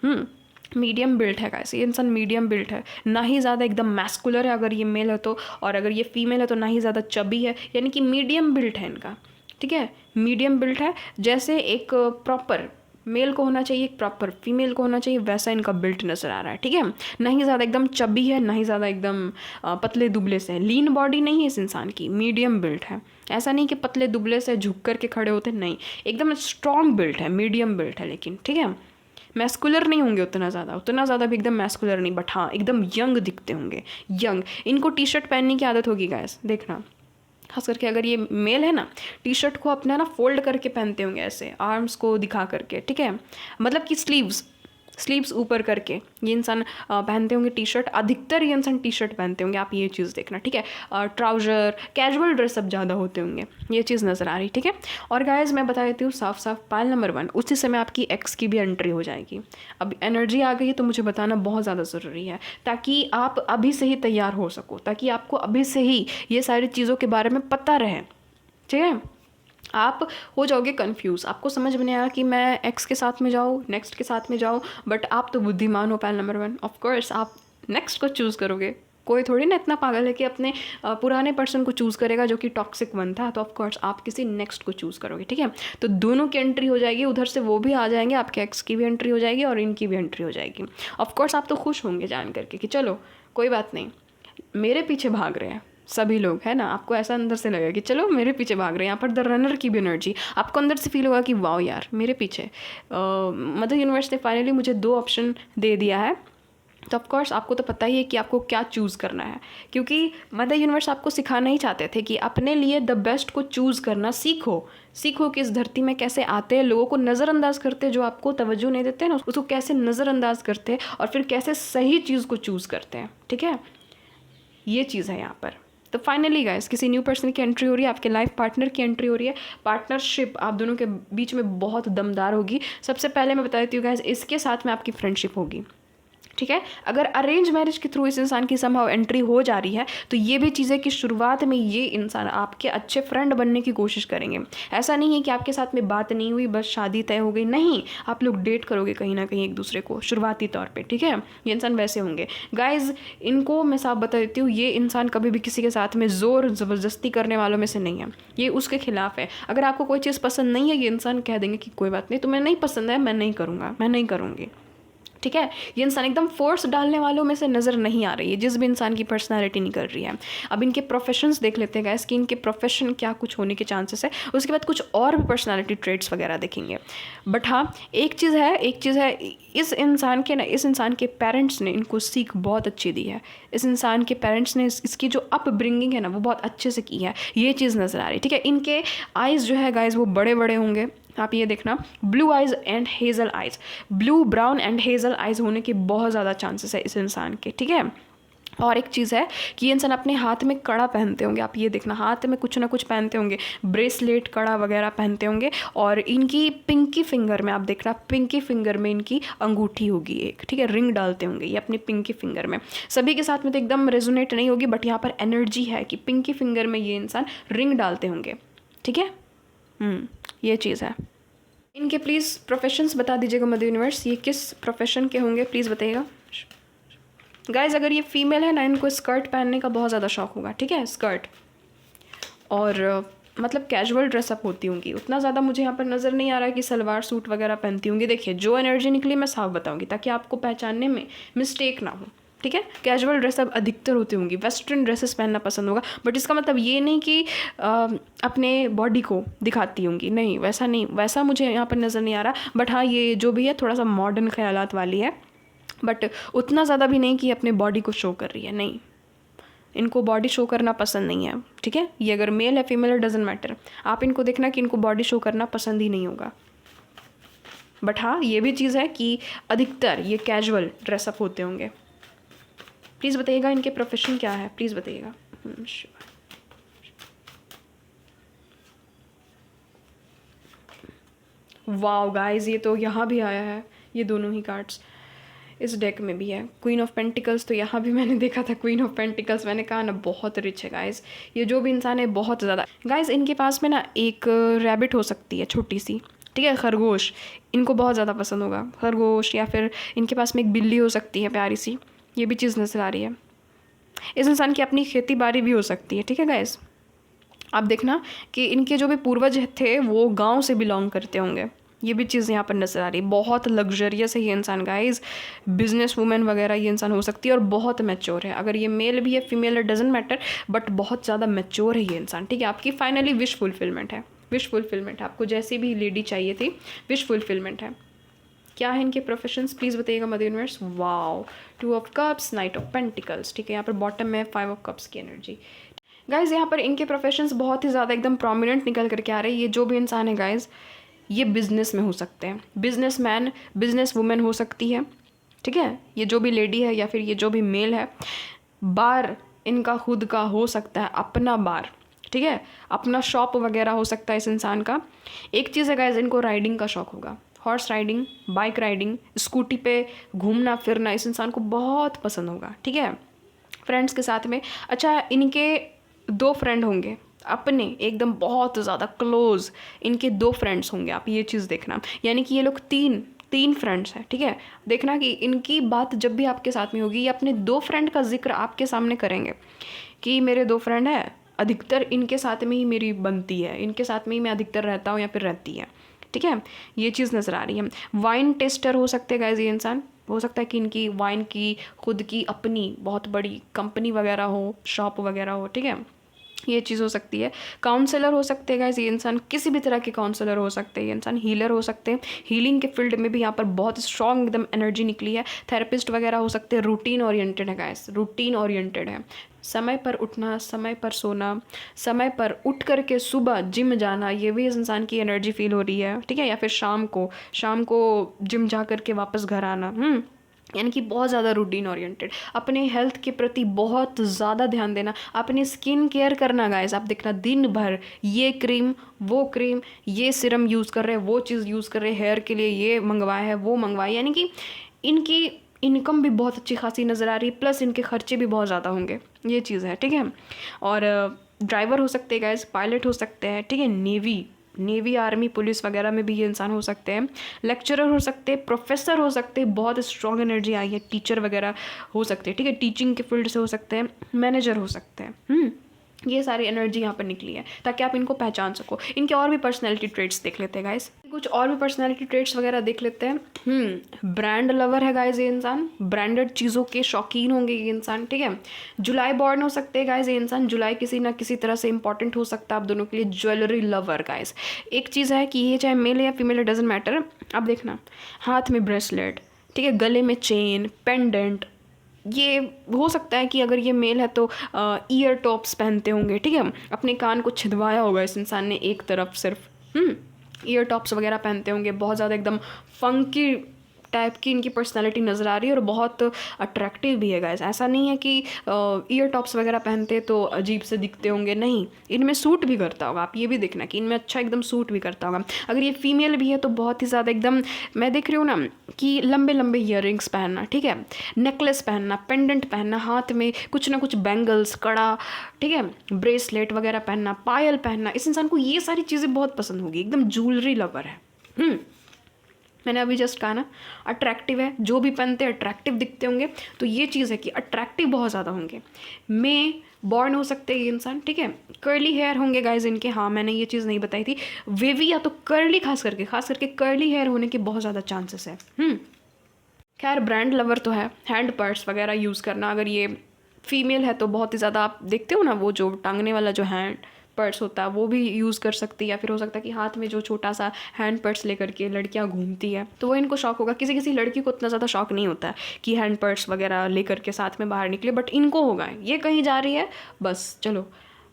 मीडियम बिल्ट है गाइस, ये इंसान मीडियम बिल्ट है, ना ही ज़्यादा एकदम मैस्कुलर है अगर ये मेल है तो, और अगर ये फीमेल है तो ना ही ज़्यादा चबी है, यानी कि मीडियम बिल्ट है इनका, ठीक है, मीडियम बिल्ट है। जैसे एक प्रॉपर मेल को होना चाहिए, एक प्रॉपर फीमेल को होना चाहिए, वैसा इनका बिल्ट नज़र आ रहा है, ठीक है। ना ही ज़्यादा एकदम चबी है, ना ही ज़्यादा एकदम पतले दुबले से है। लीन बॉडी नहीं है इस इंसान की, मीडियम बिल्ट है। ऐसा नहीं कि पतले दुबले से झुक करके खड़े होते, नहीं, एकदम स्ट्रॉन्ग बिल्ट है, मीडियम बिल्ट है, लेकिन ठीक है, मैस्कुलर नहीं होंगे उतना ज़्यादा भी एकदम मैस्कुलर नहीं, बट हाँ एकदम यंग दिखते होंगे, यंग। इनको टी शर्ट पहनने की आदत होगी गाइस, देखना, खास करके अगर ये मेल है ना, टी शर्ट को अपना ना फोल्ड करके पहनते होंगे ऐसे, आर्म्स को दिखा करके, ठीक है, मतलब कि स्लीव्स ऊपर करके ये इंसान पहनते होंगे टी शर्ट। अधिकतर ये इंसान टी शर्ट पहनते होंगे, आप ये चीज़ देखना, ठीक है। ट्राउज़र, कैजुअल ड्रेसअप ज़्यादा होते होंगे, ये चीज़ नज़र आ रही, ठीक है। और गाइस मैं बता देती हूँ साफ साफ, पायल नंबर 1 उसी समय आपकी एक्स की भी एंट्री हो जाएगी। अब एनर्जी आ गई है तो मुझे बताना बहुत ज़्यादा ज़रूरी है, ताकि आप अभी से ही तैयार हो सको, ताकि आपको अभी से ही ये सारी चीज़ों के बारे में पता रहे, ठीक है। आप हो जाओगे कंफ्यूज, आपको समझ में नहीं आया कि मैं एक्स के साथ में जाऊँ, नेक्स्ट के साथ में जाऊँ, बट आप तो बुद्धिमान हो पायल नंबर 1, ऑफ कोर्स आप नेक्स्ट को चूज़ करोगे। कोई थोड़ी ना इतना पागल है कि अपने पुराने पर्सन को चूज़ करेगा जो कि टॉक्सिक वन था, तो ऑफ कोर्स आप किसी नेक्स्ट को चूज़ करोगे, ठीक है। तो दोनों की एंट्री हो जाएगी, उधर से वो भी आ जाएंगे, आपके एक्स की भी एंट्री हो जाएगी और इनकी भी एंट्री हो जाएगी। ऑफ कोर्स आप तो खुश होंगे जान करके कि चलो कोई बात नहीं, मेरे पीछे भाग रहे हैं सभी लोग, है ना। आपको ऐसा अंदर से लगेगा कि चलो मेरे पीछे भाग रहे हैं, यहाँ पर द रनर की भी एनर्जी आपको अंदर से फील होगा कि वाओ यार मेरे पीछे। मदर यूनिवर्स ने फाइनली मुझे 2 ऑप्शन दे दिया है, तो ऑफकोर्स आपको तो पता ही है कि आपको क्या चूज़ करना है, क्योंकि मदर यूनिवर्स आपको सिखाना ही चाहते थे कि अपने लिए द बेस्ट को चूज़ करना सीखो कि इस धरती में कैसे आते हैं, लोगों को नज़रअंदाज करते हैं, जो आपको तवज्जो नहीं देते हैं ना उसको कैसे नज़रअंदाज करते हैं, और फिर कैसे सही चीज़ को चूज़ करते हैं, ठीक है। ये चीज़ है यहाँ पर। तो फाइनली गाइस किसी न्यू पर्सन की एंट्री हो रही है, आपके लाइफ पार्टनर की एंट्री हो रही है। पार्टनरशिप आप दोनों के बीच में बहुत दमदार होगी। सबसे पहले मैं बता देती हूँ गाइस, इसके साथ में आपकी फ्रेंडशिप होगी, ठीक है। अगर अरेंज मैरिज के थ्रू इस इंसान की समहाउ एंट्री हो जा रही है तो ये भी चीज़ है कि शुरुआत में ये इंसान आपके अच्छे फ्रेंड बनने की कोशिश करेंगे। ऐसा नहीं है कि आपके साथ में बात नहीं हुई बस शादी तय हो गई, नहीं, आप लोग डेट करोगे कहीं ना कहीं एक दूसरे को शुरुआती तौर पे, ठीक है। ये इंसान वैसे होंगे गाइज। इनको मैं साफ बता देती हूँ, ये इंसान कभी भी किसी के साथ में ज़ोर ज़बरदस्ती करने वालों में से नहीं है, ये उसके खिलाफ है। अगर आपको कोई चीज़ पसंद नहीं है ये इंसान कह देंगे कि कोई बात नहीं, तुम्हें नहीं पसंद है, मैं नहीं करूँगा, मैं नहीं करूँगी, ठीक है। ये इंसान एकदम फोर्स डालने वालों में से नज़र नहीं आ रही है, जिस भी इंसान की पर्सनालिटी निकल रही है। अब इनके प्रोफेशंस देख लेते हैं गाइस कि इनके प्रोफेशन क्या कुछ होने के चांसेस है, उसके बाद कुछ और भी पर्सनालिटी ट्रेट्स वगैरह देखेंगे। बट हाँ, एक चीज़ है, इस इंसान के पेरेंट्स ने इनको सीख बहुत अच्छी दी है। इस इंसान के पेरेंट्स ने इसकी जो अपब्रिंगिंग है ना वो बहुत अच्छे से की है, ये चीज़ नज़र आ रही है, ठीक है। इनके आइज़ जो है गाइस वो बड़े बड़े होंगे, आप ये देखना, blue eyes and Hazel eyes, blue brown and Hazel eyes होने के बहुत ज़्यादा चांसेस है इस इंसान के, ठीक है। और एक चीज़ है कि ये इंसान अपने हाथ में कड़ा पहनते होंगे, आप ये देखना, हाथ में कुछ ना कुछ पहनते होंगे, ब्रेसलेट, कड़ा वगैरह पहनते होंगे। और इनकी पिंकी फिंगर में आप देखना, पिंकी फिंगर में इनकी अंगूठी होगी एक, ठीक है, रिंग डालते होंगे ये अपनी पिंकी फिंगर में। सभी के साथ में तो एकदम रेजोनेट नहीं होगी बट यहाँ पर एनर्जी है कि पिंकी फिंगर में ये इंसान रिंग डालते होंगे, ठीक है। ये चीज़ है। इनके प्लीज़ प्रोफेशंस बता दीजिएगा मदर यूनिवर्स, ये किस प्रोफेशन के होंगे प्लीज़ बताइएगा गाइज। अगर ये फीमेल है ना, इनको स्कर्ट पहनने का बहुत ज़्यादा शौक होगा, ठीक है, स्कर्ट और मतलब कैजुअल ड्रेसअप होती होंगी। उतना ज़्यादा मुझे यहाँ पर नज़र नहीं आ रहा है कि सलवार सूट वगैरह पहनती होंगी। देखिए जो एनर्जी निकली मैं साफ बताऊँगी ताकि आपको पहचानने में मिस्टेक ना हो, ठीक है। कैजुअल ड्रेसअप अधिकतर होती होंगी, वेस्टर्न ड्रेसेस पहनना पसंद होगा, बट इसका मतलब ये नहीं कि अपने बॉडी को दिखाती होंगी, नहीं, वैसा नहीं, वैसा मुझे यहाँ पर नज़र नहीं आ रहा। बट हाँ, ये जो भी है थोड़ा सा मॉडर्न ख्यालात वाली है, बट उतना ज़्यादा भी नहीं कि अपने बॉडी को शो कर रही है, नहीं, इनको बॉडी शो करना पसंद नहीं है, ठीक है। ये अगर मेल है फीमेल है डजेंट मैटर, आप इनको देखना कि इनको बॉडी शो करना पसंद ही नहीं होगा। बट हाँ, ये भी चीज़ है कि अधिकतर ये कैजुअल ड्रेसअप होते होंगे। प्लीज़ बताइएगा इनके प्रोफेशन क्या है, प्लीज़ बताइएगा। वाओ गाइस, ये तो यहाँ भी आया है, ये दोनों ही कार्ड्स इस डेक में भी है। क्वीन ऑफ पेंटिकल्स तो यहाँ भी मैंने देखा था, क्वीन ऑफ पेंटिकल्स, मैंने कहा ना बहुत रिच है गाइस। ये जो भी इंसान है बहुत ज़्यादा गाइस। इनके पास में ना एक रैबिट हो सकती है छोटी सी, ठीक है, खरगोश, इनको बहुत ज़्यादा पसंद होगा खरगोश, या फिर इनके पास में एक बिल्ली हो सकती है प्यारी सी, ये भी चीज़ नज़र आ रही है। इस इंसान की अपनी खेती बाड़ी भी हो सकती है, ठीक है गाइस। आप देखना कि इनके जो भी पूर्वज थे वो गांव से बिलोंग करते होंगे, ये भी चीज़ यहाँ पर नज़र आ रही है। बहुत लग्जरियस है ये इंसान गाइस, बिजनेस वूमेन वगैरह ये इंसान हो सकती है और बहुत मैच्योर है। अगर ये मेल भी है फीमेल है डजेंट मैटर, बट बहुत ज़्यादा मैच्योर है ये इंसान, ठीक है। आपकी फाइनली विश फुलफिलमेंट है, विश फुलफिलमेंट है, आपको जैसी भी लेडी चाहिए थी विश फुलफिलमेंट है। क्या है इनके प्रोफेशंस प्लीज़ बताइएगा mother universe. Wow, 2 of cups, night of pentacles, ठीक है। यहाँ पर बॉटम में 5 ऑफ कप्स की एनर्जी। गाइज यहाँ पर इनके प्रोफेशंस बहुत ही ज़्यादा एकदम प्रोमिनेंट निकल करके आ रहे हैं। ये जो भी इंसान है गाइज, ये बिजनेस में हो सकते हैं, बिजनेसमैन, बिजनेस वुमेन हो सकती है, ठीक है। ये जो भी लेडी है या फिर ये जो भी मेल है, बार इनका खुद का हो सकता है, अपना बार, ठीक है, अपना शॉप वगैरह हो सकता है इस इंसान का। एक चीज़ है गाइज, इनको राइडिंग का शौक होगा, horse riding, bike riding, scooty पे घूमना फिरना इस इंसान को बहुत पसंद होगा, ठीक है, फ्रेंड्स के साथ में। अच्छा, इनके 2 फ्रेंड होंगे अपने एकदम बहुत ज़्यादा क्लोज, इनके 2 फ्रेंड्स होंगे, आप ये चीज़ देखना, यानी कि ये लोग तीन फ्रेंड्स हैं, ठीक है। देखना कि इनकी बात जब भी आपके साथ में होगी ये अपने 2 फ्रेंड का जिक्र आपके सामने करेंगे कि मेरे 2 फ्रेंड हैं, अधिकतर इनके साथ में ही मेरी बनती है, इनके साथ में ही मैं अधिकतर रहता हूँ या फिर रहती है, ठीक है। ये चीज़ नज़र आ रही है। वाइन टेस्टर हो सकते हैं गाइस ये इंसान, हो सकता है कि इनकी वाइन की खुद की अपनी बहुत बड़ी कंपनी वगैरह हो, शॉप वगैरह हो, ठीक है, ये चीज़ हो सकती है। काउंसलर हो सकते हैं गाइस ये इंसान, किसी भी तरह के काउंसलर हो सकते हैं ये इंसान, हीलर हो सकते हैं, हीलिंग के फील्ड में भी यहाँ पर बहुत स्ट्रॉन्ग एकदम एनर्जी निकली है। थेरेपिस्ट वगैरह हो सकते हैं, रूटीन ओरिएंटेड है गाइस, रूटीन ओरिएंटेड है, समय पर उठना, समय पर सोना, समय पर उठ करके सुबह जिम जाना, ये भी इस इंसान की एनर्जी फील हो रही है, ठीक है। या फिर शाम को जिम जा करके वापस घर आना, यानी कि बहुत ज़्यादा रूटीन ओरिएंटेड, अपने हेल्थ के प्रति बहुत ज़्यादा ध्यान देना, अपनी स्किन केयर करना गाइस। आप देखना दिन भर ये क्रीम, ये सिरम यूज़ कर रहे हैं, वो चीज़ यूज़ कर रहे हैं, हेयर के लिए ये मंगवाया है वो मंगवाया, यानी कि इनकी इनकम भी बहुत अच्छी खासी नज़र आ रही है, प्लस इनके खर्चे भी बहुत ज़्यादा होंगे, ये चीज़ है, ठीक है। और ड्राइवर हो सकते हैं गाइस, पायलट हो सकते हैं, ठीक है, नेवी आर्मी पुलिस वगैरह में भी ये इंसान हो सकते हैं, लेक्चरर हो सकते हैं, प्रोफेसर हो सकते हैं, बहुत स्ट्रॉन्ग एनर्जी आई है, टीचर वगैरह हो सकते हैं, ठीक है, टीचिंग के फील्ड से हो सकते हैं, मैनेजर हो सकते हैं। ये सारी एनर्जी यहाँ पर निकली है ताकि आप इनको पहचान सको। इनके और भी पर्सनैलिटी ट्रेट्स देख लेते हैं गाइस, कुछ और भी पर्सनैलिटी ट्रेट्स वगैरह देख लेते हैं। ब्रांड लवर है गाइस ये इंसान, ब्रांडेड चीज़ों के शौकीन होंगे ये इंसान, ठीक है। जुलाई बॉर्न हो सकते हैं गाइस ये इंसान, जुलाई किसी ना किसी तरह से इंपॉर्टेंट हो सकता है आप दोनों के लिए। ज्वेलरी लवर गाइस, एक चीज़ है कि ये चाहे मेल है या फीमेल है, डजेंट मैटर। आप देखना, हाथ में ब्रेसलेट, ठीक है, गले में चेन, पेंडेंट, ये हो सकता है कि अगर ये मेल है तो ईयर टॉप्स पहनते होंगे, ठीक है, अपने कान को छिदवाया होगा इस इंसान ने एक तरफ सिर्फ, ईयर टॉप्स वगैरह पहनते होंगे, बहुत ज़्यादा एकदम फंकी टाइप की इनकी पर्सनालिटी नज़र आ रही है और बहुत अट्रैक्टिव भी है गाइस। ऐसा नहीं है कि ईयर टॉप्स वगैरह पहनते तो अजीब से दिखते होंगे, नहीं, इनमें सूट भी करता होगा। आप ये भी देखना कि इनमें अच्छा एकदम सूट भी करता होगा। अगर ये फीमेल भी है तो बहुत ही ज़्यादा एकदम, मैं देख रही हूँ ना कि लंबे लंबे ईयररिंग्स पहनना, ठीक है, नेकलेस पहनना, पेंडेंट पहनना, हाथ में कुछ ना कुछ बैंगल्स, कड़ा, ठीक है, ब्रेसलेट वगैरह पहनना, पायल पहनना, इस इंसान को ये सारी चीज़ें बहुत पसंद होगी, एकदम ज्वेलरी लवर है। मैंने अभी जस्ट कहा ना, अट्रैक्टिव है, जो भी पहनते हैं अट्रैक्टिव दिखते होंगे, तो ये चीज़ है कि अट्रैक्टिव बहुत ज़्यादा होंगे। में बॉर्न हो सकते हैं ये इंसान, ठीक है, कर्ली हेयर होंगे गाइज इनके, हाँ मैंने ये चीज़ नहीं बताई थी, वेवी या तो कर्ली, खास करके कर्ली हेयर होने के बहुत ज़्यादा चांसेस है। खैर ब्रांड लवर तो है, हैंड पर्स वगैरह यूज़ करना, अगर ये फीमेल है तो बहुत ही ज़्यादा, आप देखते हो ना वो जो टांगने वाला जो हैंड पर्स होता है वो भी यूज़ कर सकती है, या फिर हो सकता है कि हाथ में जो छोटा सा हैंड पर्स लेकर के लड़कियां घूमती है तो वो इनको शौक होगा। किसी किसी लड़की को उतना ज़्यादा शौक नहीं होता है कि हैंड पर्स वगैरह लेकर के साथ में बाहर निकले, बट इनको होगा, ये कहीं जा रही है बस चलो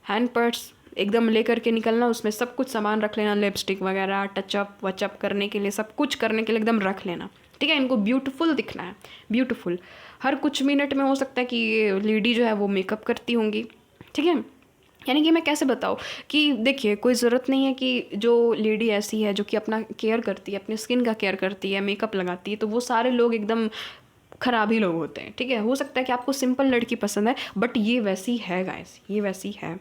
हैंड पर्स एकदम लेकर के निकलना, उसमें सब कुछ सामान रख लेना, लिपस्टिक वगैरह, टचअप वचअप करने के लिए, सब कुछ करने के लिए एकदम रख लेना, ठीक है। इनको ब्यूटीफुल दिखना है, ब्यूटीफुल, हर कुछ मिनट में हो सकता है कि ये लेडी जो है वो मेकअप करती होंगी, ठीक है। यानी कि मैं कैसे बताऊँ कि देखिए कोई ज़रूरत नहीं है कि जो लेडी ऐसी है जो कि अपना केयर करती है, अपने स्किन का केयर करती है, मेकअप लगाती है, तो वो सारे लोग एकदम ख़राब ही लोग होते हैं, ठीक है। हो सकता है कि आपको सिंपल लड़की पसंद है, बट ये वैसी है गाइस, ये वैसी है,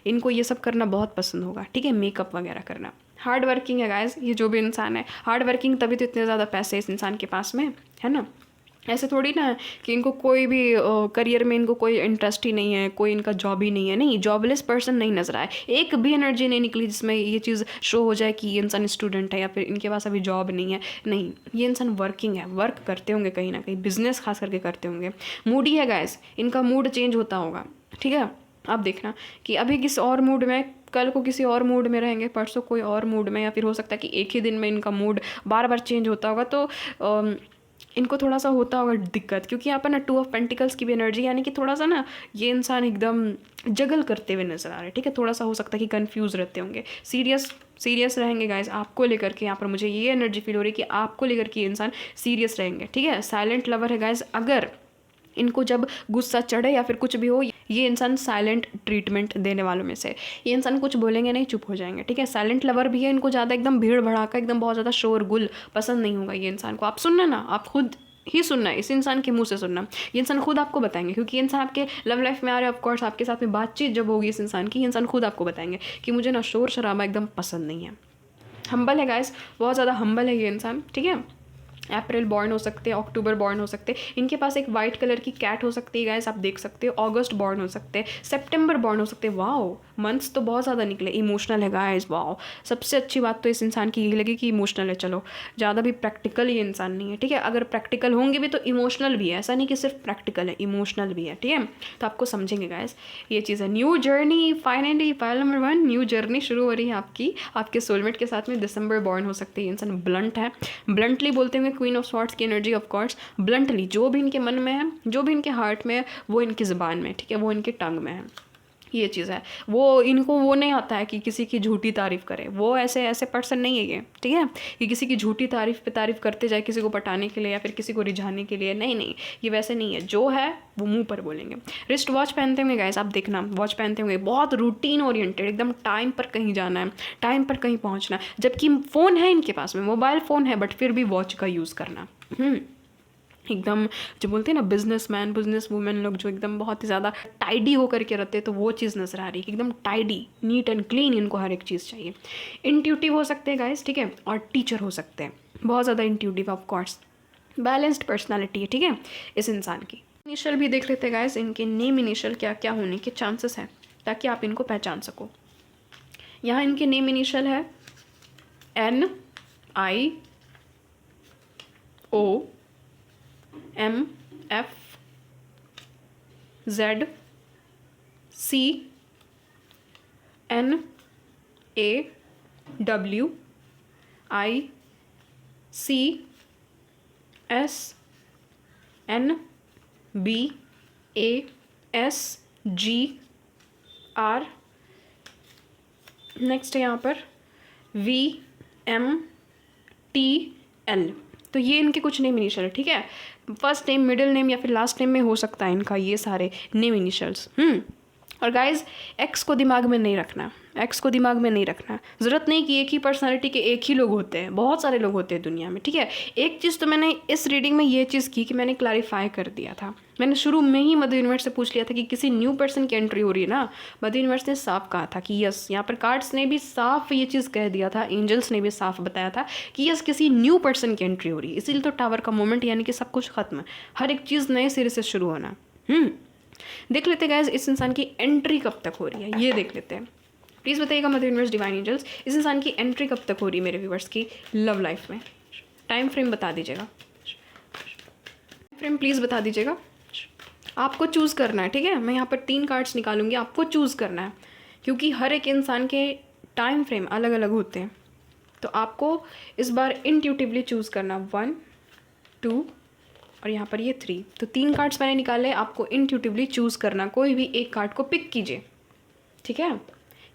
इनको ये सब करना बहुत पसंद होगा, ठीक है, मेकअप वगैरह करना। हार्ड वर्किंग है गाइस, ये जो भी इंसान है हार्ड वर्किंग, तभी तो इतने ज़्यादा पैसे इस इंसान के पास में है ना। ऐसे थोड़ी ना है कि इनको कोई भी करियर में इनको कोई इंटरेस्ट ही नहीं है, कोई इनका जॉब ही नहीं है, नहीं, जॉबलेस पर्सन नहीं नजर आए, एक भी एनर्जी नहीं निकली जिसमें ये चीज़ शो हो जाए कि ये इंसान स्टूडेंट है या फिर इनके पास अभी जॉब नहीं है, नहीं, ये इंसान वर्किंग है, वर्क करते होंगे कहीं ना कहीं, बिजनेस खास करके करते होंगे। मूडी है गाइस, इनका मूड चेंज होता होगा, ठीक है। आप देखना कि अभी किस और मूड में, कल को किसी और मूड में रहेंगे, परसों कोई और मूड में, या फिर हो सकता है कि एक ही दिन में इनका मूड बार बार चेंज होता होगा, तो इनको थोड़ा सा होता होगा दिक्कत, क्योंकि यहाँ पर ना 2 ऑफ पेंटिकल्स की भी एनर्जी, यानी कि थोड़ा सा ना ये इंसान एकदम जगल करते हुए नजर आ रहे हैं, ठीक है। थोड़ा सा हो सकता है कि कंफ्यूज रहते होंगे, सीरियस रहेंगे गाइस आपको लेकर के। यहाँ पर मुझे ये एनर्जी फील हो रही है कि आपको लेकर के ये इंसान सीरियस रहेंगे, ठीक है। साइलेंट लवर है गाइस, अगर इनको जब गुस्सा चढ़े या फिर कुछ भी हो, ये इंसान साइलेंट ट्रीटमेंट देने वालों में से, ये इंसान कुछ बोलेंगे नहीं, चुप हो जाएंगे, ठीक है। साइलेंट लवर भी है, इनको ज़्यादा एकदम भीड़ भड़ाका, एकदम बहुत ज़्यादा शोरगुल पसंद नहीं होगा ये इंसान को। आप सुनना ना, आप खुद ही सुनना है, इस इंसान के मुंह से सुनना, ये इंसान खुद आपको बताएंगे, क्योंकि ये इंसान आपके लव लाइफ में आ रहे हैं, ऑफकोर्स आपके साथ में बातचीत जब होगी इस इंसान की, ये इंसान खुद आपको बताएंगे कि मुझे ना शोर शराबा एकदम पसंद नहीं है। हम्बल है गाइस, बहुत ज़्यादा हम्बल है ये इंसान, ठीक है। अप्रैल बॉर्न हो सकते हैं, अक्टूबर बॉर्न हो सकते हैं, इनके पास एक वाइट कलर की कैट हो सकती है गाइस, आप देख सकते हो। अगस्त बॉर्न हो सकते हैं, सितंबर बॉर्न हो सकते हैं। वाओ, मंथ्स तो बहुत ज़्यादा निकले। इमोशनल है गाइस, वाओ, सबसे अच्छी बात तो इस इंसान की यही लगी कि इमोशनल है। चलो, ज़्यादा भी प्रैक्टिकल ये इंसान नहीं है, ठीक है। अगर प्रैक्टिकल होंगे भी तो इमोशनल भी है, ऐसा नहीं कि सिर्फ प्रैक्टिकल है, इमोशनल भी है, ठीक है। तो आपको समझेंगे गाइस, ये चीज़ है। New journey, finally file number 1, new journey शुरू हो रही है आपकी, आपके सोलमेट के साथ में। दिसंबर बॉर्न हो सकते हैं, इंसान ब्लंट है, ब्लंटली बोलते हैं, क्वीन ऑफ स्वॉर्ड्स की एनर्जी, ऑफ कोर्स ब्लंटली, जो भी इनके मन में है, जो भी इनके हार्ट में है, वो इनकी ज़बान में, ठीक है, वो इनके टंग में है, ये चीज़ है। वो इनको वो नहीं आता है कि किसी की झूठी तारीफ़ करे, वो ऐसे पर्सन नहीं है ये, ठीक है, कि किसी की झूठी तारीफ़ पे तारीफ़ करते जाए किसी को पटाने के लिए या फिर किसी को रिझाने के लिए, नहीं, ये वैसे नहीं है। जो है वो मुंह पर बोलेंगे। रिस्ट वॉच पहनते होंगे गाइस, आप देखना, वॉच पहनते होंगे, बहुत रूटीन ओरिएंटेड, एकदम टाइम पर कहीं जाना है, टाइम पर कहीं पहुँचना है। जबकि फ़ोन है इनके पास में, मोबाइल फ़ोन है, बट फिर भी वॉच का यूज़ करना। एकदम जो बोलते हैं ना बिजनेसमैन बिजनेस वूमेन लोग जो एकदम बहुत ही ज़्यादा टाइडी होकर के रहते हैं, तो वो चीज़ नज़र आ रही है एकदम टाइडी नीट एंड क्लीन, इनको हर एक चीज़ चाहिए। इंट्यूटिव हो सकते हैं गाइस, ठीक है, और टीचर हो सकते हैं, बहुत ज़्यादा intuitive of course. Balanced personality है, ठीक है, इस इंसान की। इनिशियल भी देख लेते हैं गाइस, इनके नेम इनिशियल क्या क्या होने के चांसेस हैं ताकि आप इनको पहचान सको। यहाँ इनके नेम इनिशियल है NIO MF ZC NAWICS NBASGR। Next है यहाँ पर VMTL। तो ये इनके कुछ नेम इनिशियल है, ठीक है। फर्स्ट नेम, मिडिल नेम या फिर लास्ट नेम में हो सकता है इनका ये सारे नेम इनिशियल्स। और गाइज एक्स को दिमाग में नहीं रखना, एक्स को दिमाग में नहीं रखना। ज़रूरत नहीं कि एक ही पर्सनालिटी के एक ही लोग होते हैं, बहुत सारे लोग होते हैं दुनिया में, ठीक है। एक चीज़ तो मैंने इस रीडिंग में ये चीज़ की कि मैंने क्लैरिफाई कर दिया था। मैंने शुरू में ही मदर यूनिवर्स से पूछ लिया था कि किसी न्यू पर्सन की एंट्री हो रही है ना। मदर यूनिवर्स ने साफ कहा था कि यस, यहाँ पर कार्ड्स ने भी साफ ये चीज़ कह दिया था, एंजल्स ने भी साफ बताया था कि यस किसी न्यू पर्सन की एंट्री हो रही है। इसीलिए तो टावर का मोमेंट यानी कि सब कुछ खत्म, हर एक चीज़ नए सिरे से शुरू होना। देख लेते हैं गाइज इस इंसान की एंट्री कब तक हो रही है, ये देख लेते हैं। प्लीज़ बताइएगा मदर यूनिवर्स डिवाइन एंजल्स, इस इंसान की एंट्री कब तक हो रही है मेरे व्यूवर्स की लव लाइफ में। टाइम फ्रेम बता दीजिएगा, फ्रेम प्लीज़ बता दीजिएगा। आपको चूज़ करना है, ठीक है। मैं यहाँ पर 3 कार्ड्स निकालूंगी, आपको चूज़ करना है क्योंकि हर एक इंसान के टाइम फ्रेम अलग अलग होते हैं। तो आपको इस बार इंट्यूटिवली चूज़ करना 1 2 और यहाँ पर ये 3। तो 3 कार्ड्स मैंने निकाले, आपको इंट्यूटिवली चूज़ करना, कोई भी एक कार्ड को पिक कीजिए, ठीक है।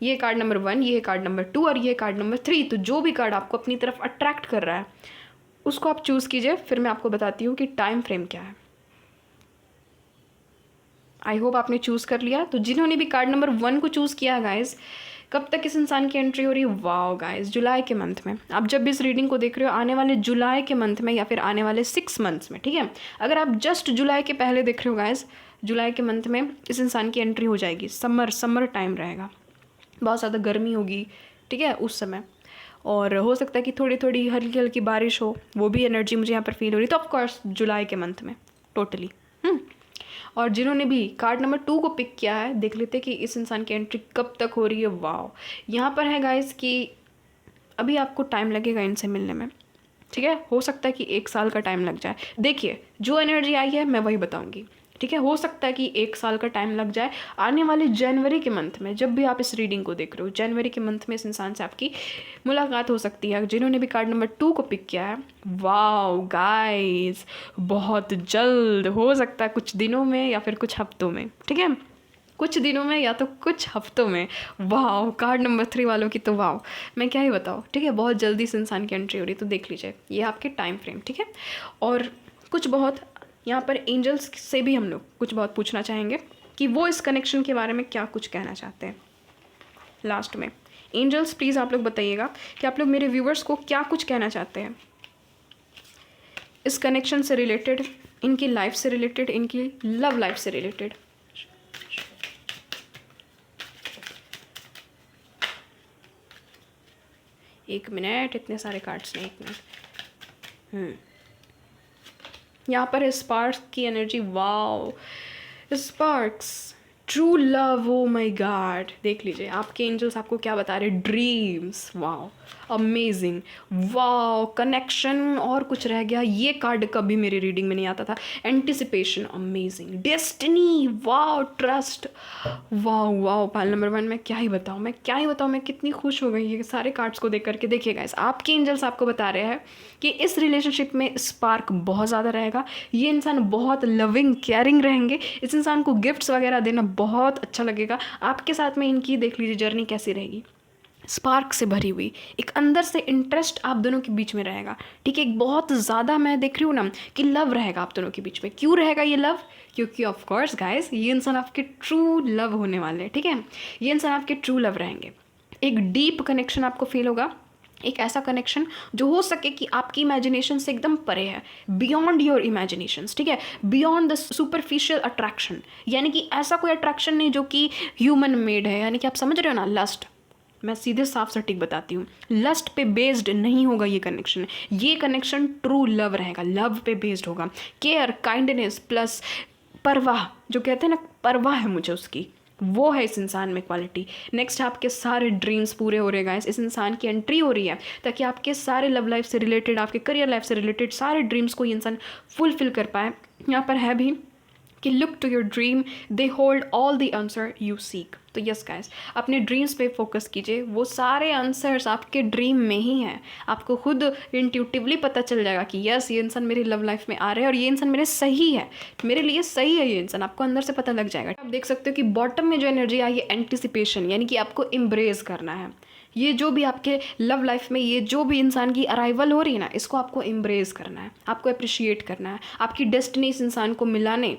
ये कार्ड नंबर 1, ये कार्ड नंबर 2 और ये कार्ड नंबर 3। तो जो भी कार्ड आपको अपनी तरफ अट्रैक्ट कर रहा है उसको आप चूज़ कीजिए, फिर मैं आपको बताती हूँ कि टाइम फ्रेम क्या है। आई होप आपने चूज़ कर लिया। तो जिन्होंने भी कार्ड नंबर 1 को चूज़ किया गाइज, कब तक इस इंसान की एंट्री हो रही है? वाओ गाइज, जुलाई के मंथ में। आप जब भी इस रीडिंग को देख रहे हो, आने वाले जुलाई के मंथ में या फिर आने वाले 6 मंथ्स में, ठीक है। अगर आप जस्ट जुलाई के पहले देख रहे हो गाइज, जुलाई के मंथ में इस इंसान की एंट्री हो जाएगी। समर टाइम रहेगा, बहुत ज़्यादा गर्मी होगी, ठीक है, उस समय। और हो सकता है कि थोड़ी थोड़ी हल्की हल्की बारिश हो, वो भी एनर्जी मुझे यहाँ पर फील हो रही है। तो ऑफकोर्स जुलाई के मंथ में टोटली। और जिन्होंने भी कार्ड नंबर 2 को पिक किया है, देख लेते हैं कि इस इंसान की एंट्री कब तक हो रही है। वाओ, यहाँ पर है गाइस कि अभी आपको टाइम लगेगा इनसे मिलने में, ठीक है। हो सकता है कि 1 साल का टाइम लग जाए। देखिए जो एनर्जी आई है मैं वही बताऊंगी, ठीक है। हो सकता है कि 1 साल का टाइम लग जाए। आने वाले जनवरी के मंथ में, जब भी आप इस रीडिंग को देख रहे हो, जनवरी के मंथ में इस इंसान से आपकी मुलाकात हो सकती है। जिन्होंने भी कार्ड नंबर 2 को पिक किया है, वाओ गाइस, बहुत जल्द, हो सकता है कुछ दिनों में या फिर कुछ हफ्तों में, ठीक है, कुछ दिनों में या तो कुछ हफ्तों में। वाओ, कार्ड नंबर 3 वालों की तो वाओ, मैं क्या ही बताऊँ, ठीक है। बहुत जल्दी इस इंसान की एंट्री हो रही है। तो देख लीजिए ये आपके टाइम फ्रेम, ठीक है। और कुछ बहुत यहाँ पर एंजल्स से भी हम लोग कुछ बहुत पूछना चाहेंगे कि वो इस कनेक्शन के बारे में क्या कुछ कहना चाहते हैं लास्ट में। एंजल्स प्लीज़ आप लोग बताइएगा कि आप लोग मेरे व्यूवर्स को क्या कुछ कहना चाहते हैं इस कनेक्शन से रिलेटेड, इनकी लाइफ से रिलेटेड, इनकी लव लाइफ से रिलेटेड। एक मिनट, इतने सारे कार्ड्स नहीं, 1 मिनट। यहाँ पर स्पार्क्स की energy, wow, sparks, true love, oh my God. देख लीजिए आपके एंजल्स आपको क्या बता रहे, dreams, wow, amazing, wow, connection. और कुछ रह गया, ये कार्ड कभी मेरी रीडिंग में नहीं आता था। Anticipation, amazing, destiny, wow, trust, wow wow. Pal number 1 मैं क्या ही बताऊँ, मैं कितनी खुश हो गई ये सारे कार्ड्स को देख करके। देखिए गाइस, आपके एंजल्स आपको बता रहे हैं कि इस रिलेशनशिप में स्पार्क बहुत ज़्यादा रहेगा। ये इंसान बहुत लविंग केयरिंग रहेंगे, इस इंसान को गिफ्ट्स वगैरह देना बहुत अच्छा लगेगा। आपके साथ में इनकी देख लीजिए जर्नी कैसी रहेगी, स्पार्क से भरी हुई, एक अंदर से इंटरेस्ट आप दोनों के बीच में रहेगा, ठीक है। एक बहुत ज़्यादा मैं देख रही हूँ ना कि लव रहेगा आप दोनों के बीच में। क्यों रहेगा ये लव? क्योंकि ऑफ कोर्स गाइस, ये इंसान आपके ट्रू लव होने वाले हैं, ठीक है। ये इंसान आपके ट्रू लव रहेंगे। एक डीप कनेक्शन आपको फील होगा, एक ऐसा कनेक्शन जो हो सके कि आपकी इमेजिनेशन से एकदम परे है, बियॉन्ड योर इमेजिनेशंस, ठीक है, बियॉन्ड द सुपरफिशियल अट्रैक्शन, यानी कि ऐसा कोई अट्रैक्शन नहीं जो कि ह्यूमन मेड है, यानी कि आप समझ रहे हो ना, लस्ट, मैं सीधे साफ सटीक बताती हूँ, लस्ट पे बेस्ड नहीं होगा ये कनेक्शन। ये कनेक्शन ट्रू लव रहेगा, लव पे बेस्ड होगा, केयर, काइंडनेस प्लस परवाह, जो कहते हैं ना परवाह है मुझे उसकी, वो है इस इंसान में क्वालिटी। नेक्स्ट, आपके सारे ड्रीम्स पूरे हो रहे गाइस, इस इंसान की एंट्री हो रही है ताकि आपके सारे लव लाइफ से रिलेटेड, आपके करियर लाइफ से रिलेटेड सारे ड्रीम्स को ये इंसान फुलफिल कर पाए। यहाँ पर है भी कि look to your dream, they hold all the answer you seek. तो यस गाइस, अपने ड्रीम्स पे फोकस कीजिए, वो सारे आंसर्स आपके ड्रीम में ही हैं। आपको खुद इंट्यूटिवली पता चल जाएगा कि यस ये इंसान मेरी लव लाइफ में आ रहा है और ये इंसान मेरे सही है, मेरे लिए सही है ये इंसान, आपको अंदर से पता लग जाएगा। आप देख सकते हो कि बॉटम में जो एनर्जी आई है एंटिसिपेशन, यानी कि आपको एम्ब्रेस करना है। ये जो भी आपके लव लाइफ में ये जो भी इंसान की अराइवल हो रही है ना, इसको आपको एम्ब्रेस करना है, आपको अप्रिशिएट करना है। आपकी डेस्टिनी इस इंसान को मिलाने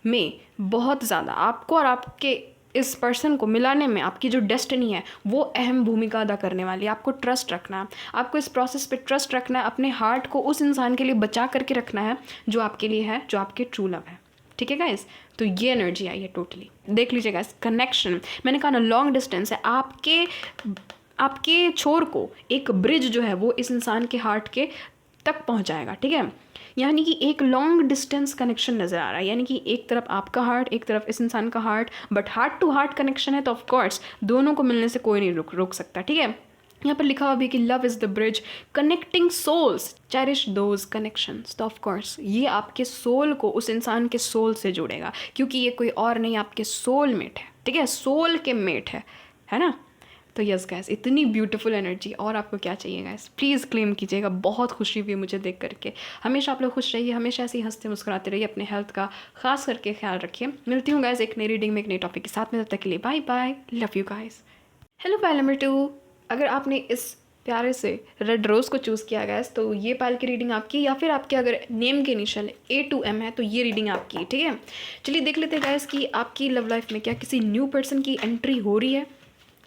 में बहुत ज़्यादा, आपको और आपके इस पर्सन को मिलाने में आपकी जो डेस्टिनी है वो अहम भूमिका अदा करने वाली है। आपको ट्रस्ट रखना है, आपको इस प्रोसेस पे ट्रस्ट रखना है, अपने हार्ट को उस इंसान के लिए बचा करके रखना है जो आपके लिए है, जो आपके ट्रू लव है। ठीक है गाइस, तो ये एनर्जी आई है टोटली। देख लीजिए गाइस, कनेक्शन मैंने कहा ना लॉन्ग डिस्टेंस है, आपके छोर को एक ब्रिज जो है वो इस इंसान के हार्ट के तक पहुंचाएगा। ठीक है, यानी कि एक लॉन्ग डिस्टेंस कनेक्शन नज़र आ रहा है, यानी कि एक तरफ आपका हार्ट, एक तरफ इस इंसान का heart, but heart to heart connection है, तो ऑफ कोर्स दोनों को मिलने से कोई नहीं रोक सकता। ठीक है, यहाँ पर लिखा हुआ भी कि love is the bridge connecting souls, cherish those connections. तो ऑफ कोर्स ये आपके सोल को उस इंसान के सोल से जोड़ेगा, क्योंकि ये कोई और नहीं, आपके सोल मेट है। ठीक है, सोल के मेट है ना। तो यस गैस, इतनी ब्यूटीफुल एनर्जी, और आपको क्या चाहिए गैस, प्लीज़ क्लेम कीजिएगा। बहुत खुशी हुई मुझे देख करके। हमेशा आप लोग खुश रहिए, हमेशा ऐसे ही हंसते मुस्कुराते रहिए, अपने हेल्थ का खास करके ख्याल रखिए। मिलती हूँ गैस एक नई रीडिंग में एक नई टॉपिक के साथ में, तब तक के लिए bye bye, love you guys. Hello pile number 2, अगर आपने इस प्यारे से रेड रोज़ को चूज़ किया गैस, तो ये पाइल की रीडिंग आपकी, या फिर आपके अगर नेम के इनिशियल A to M है तो ये रीडिंग आपकी। ठीक है, चलिए देख लेते हैं गैस कि आपकी लव लाइफ में क्या किसी न्यू पर्सन की एंट्री हो रही है।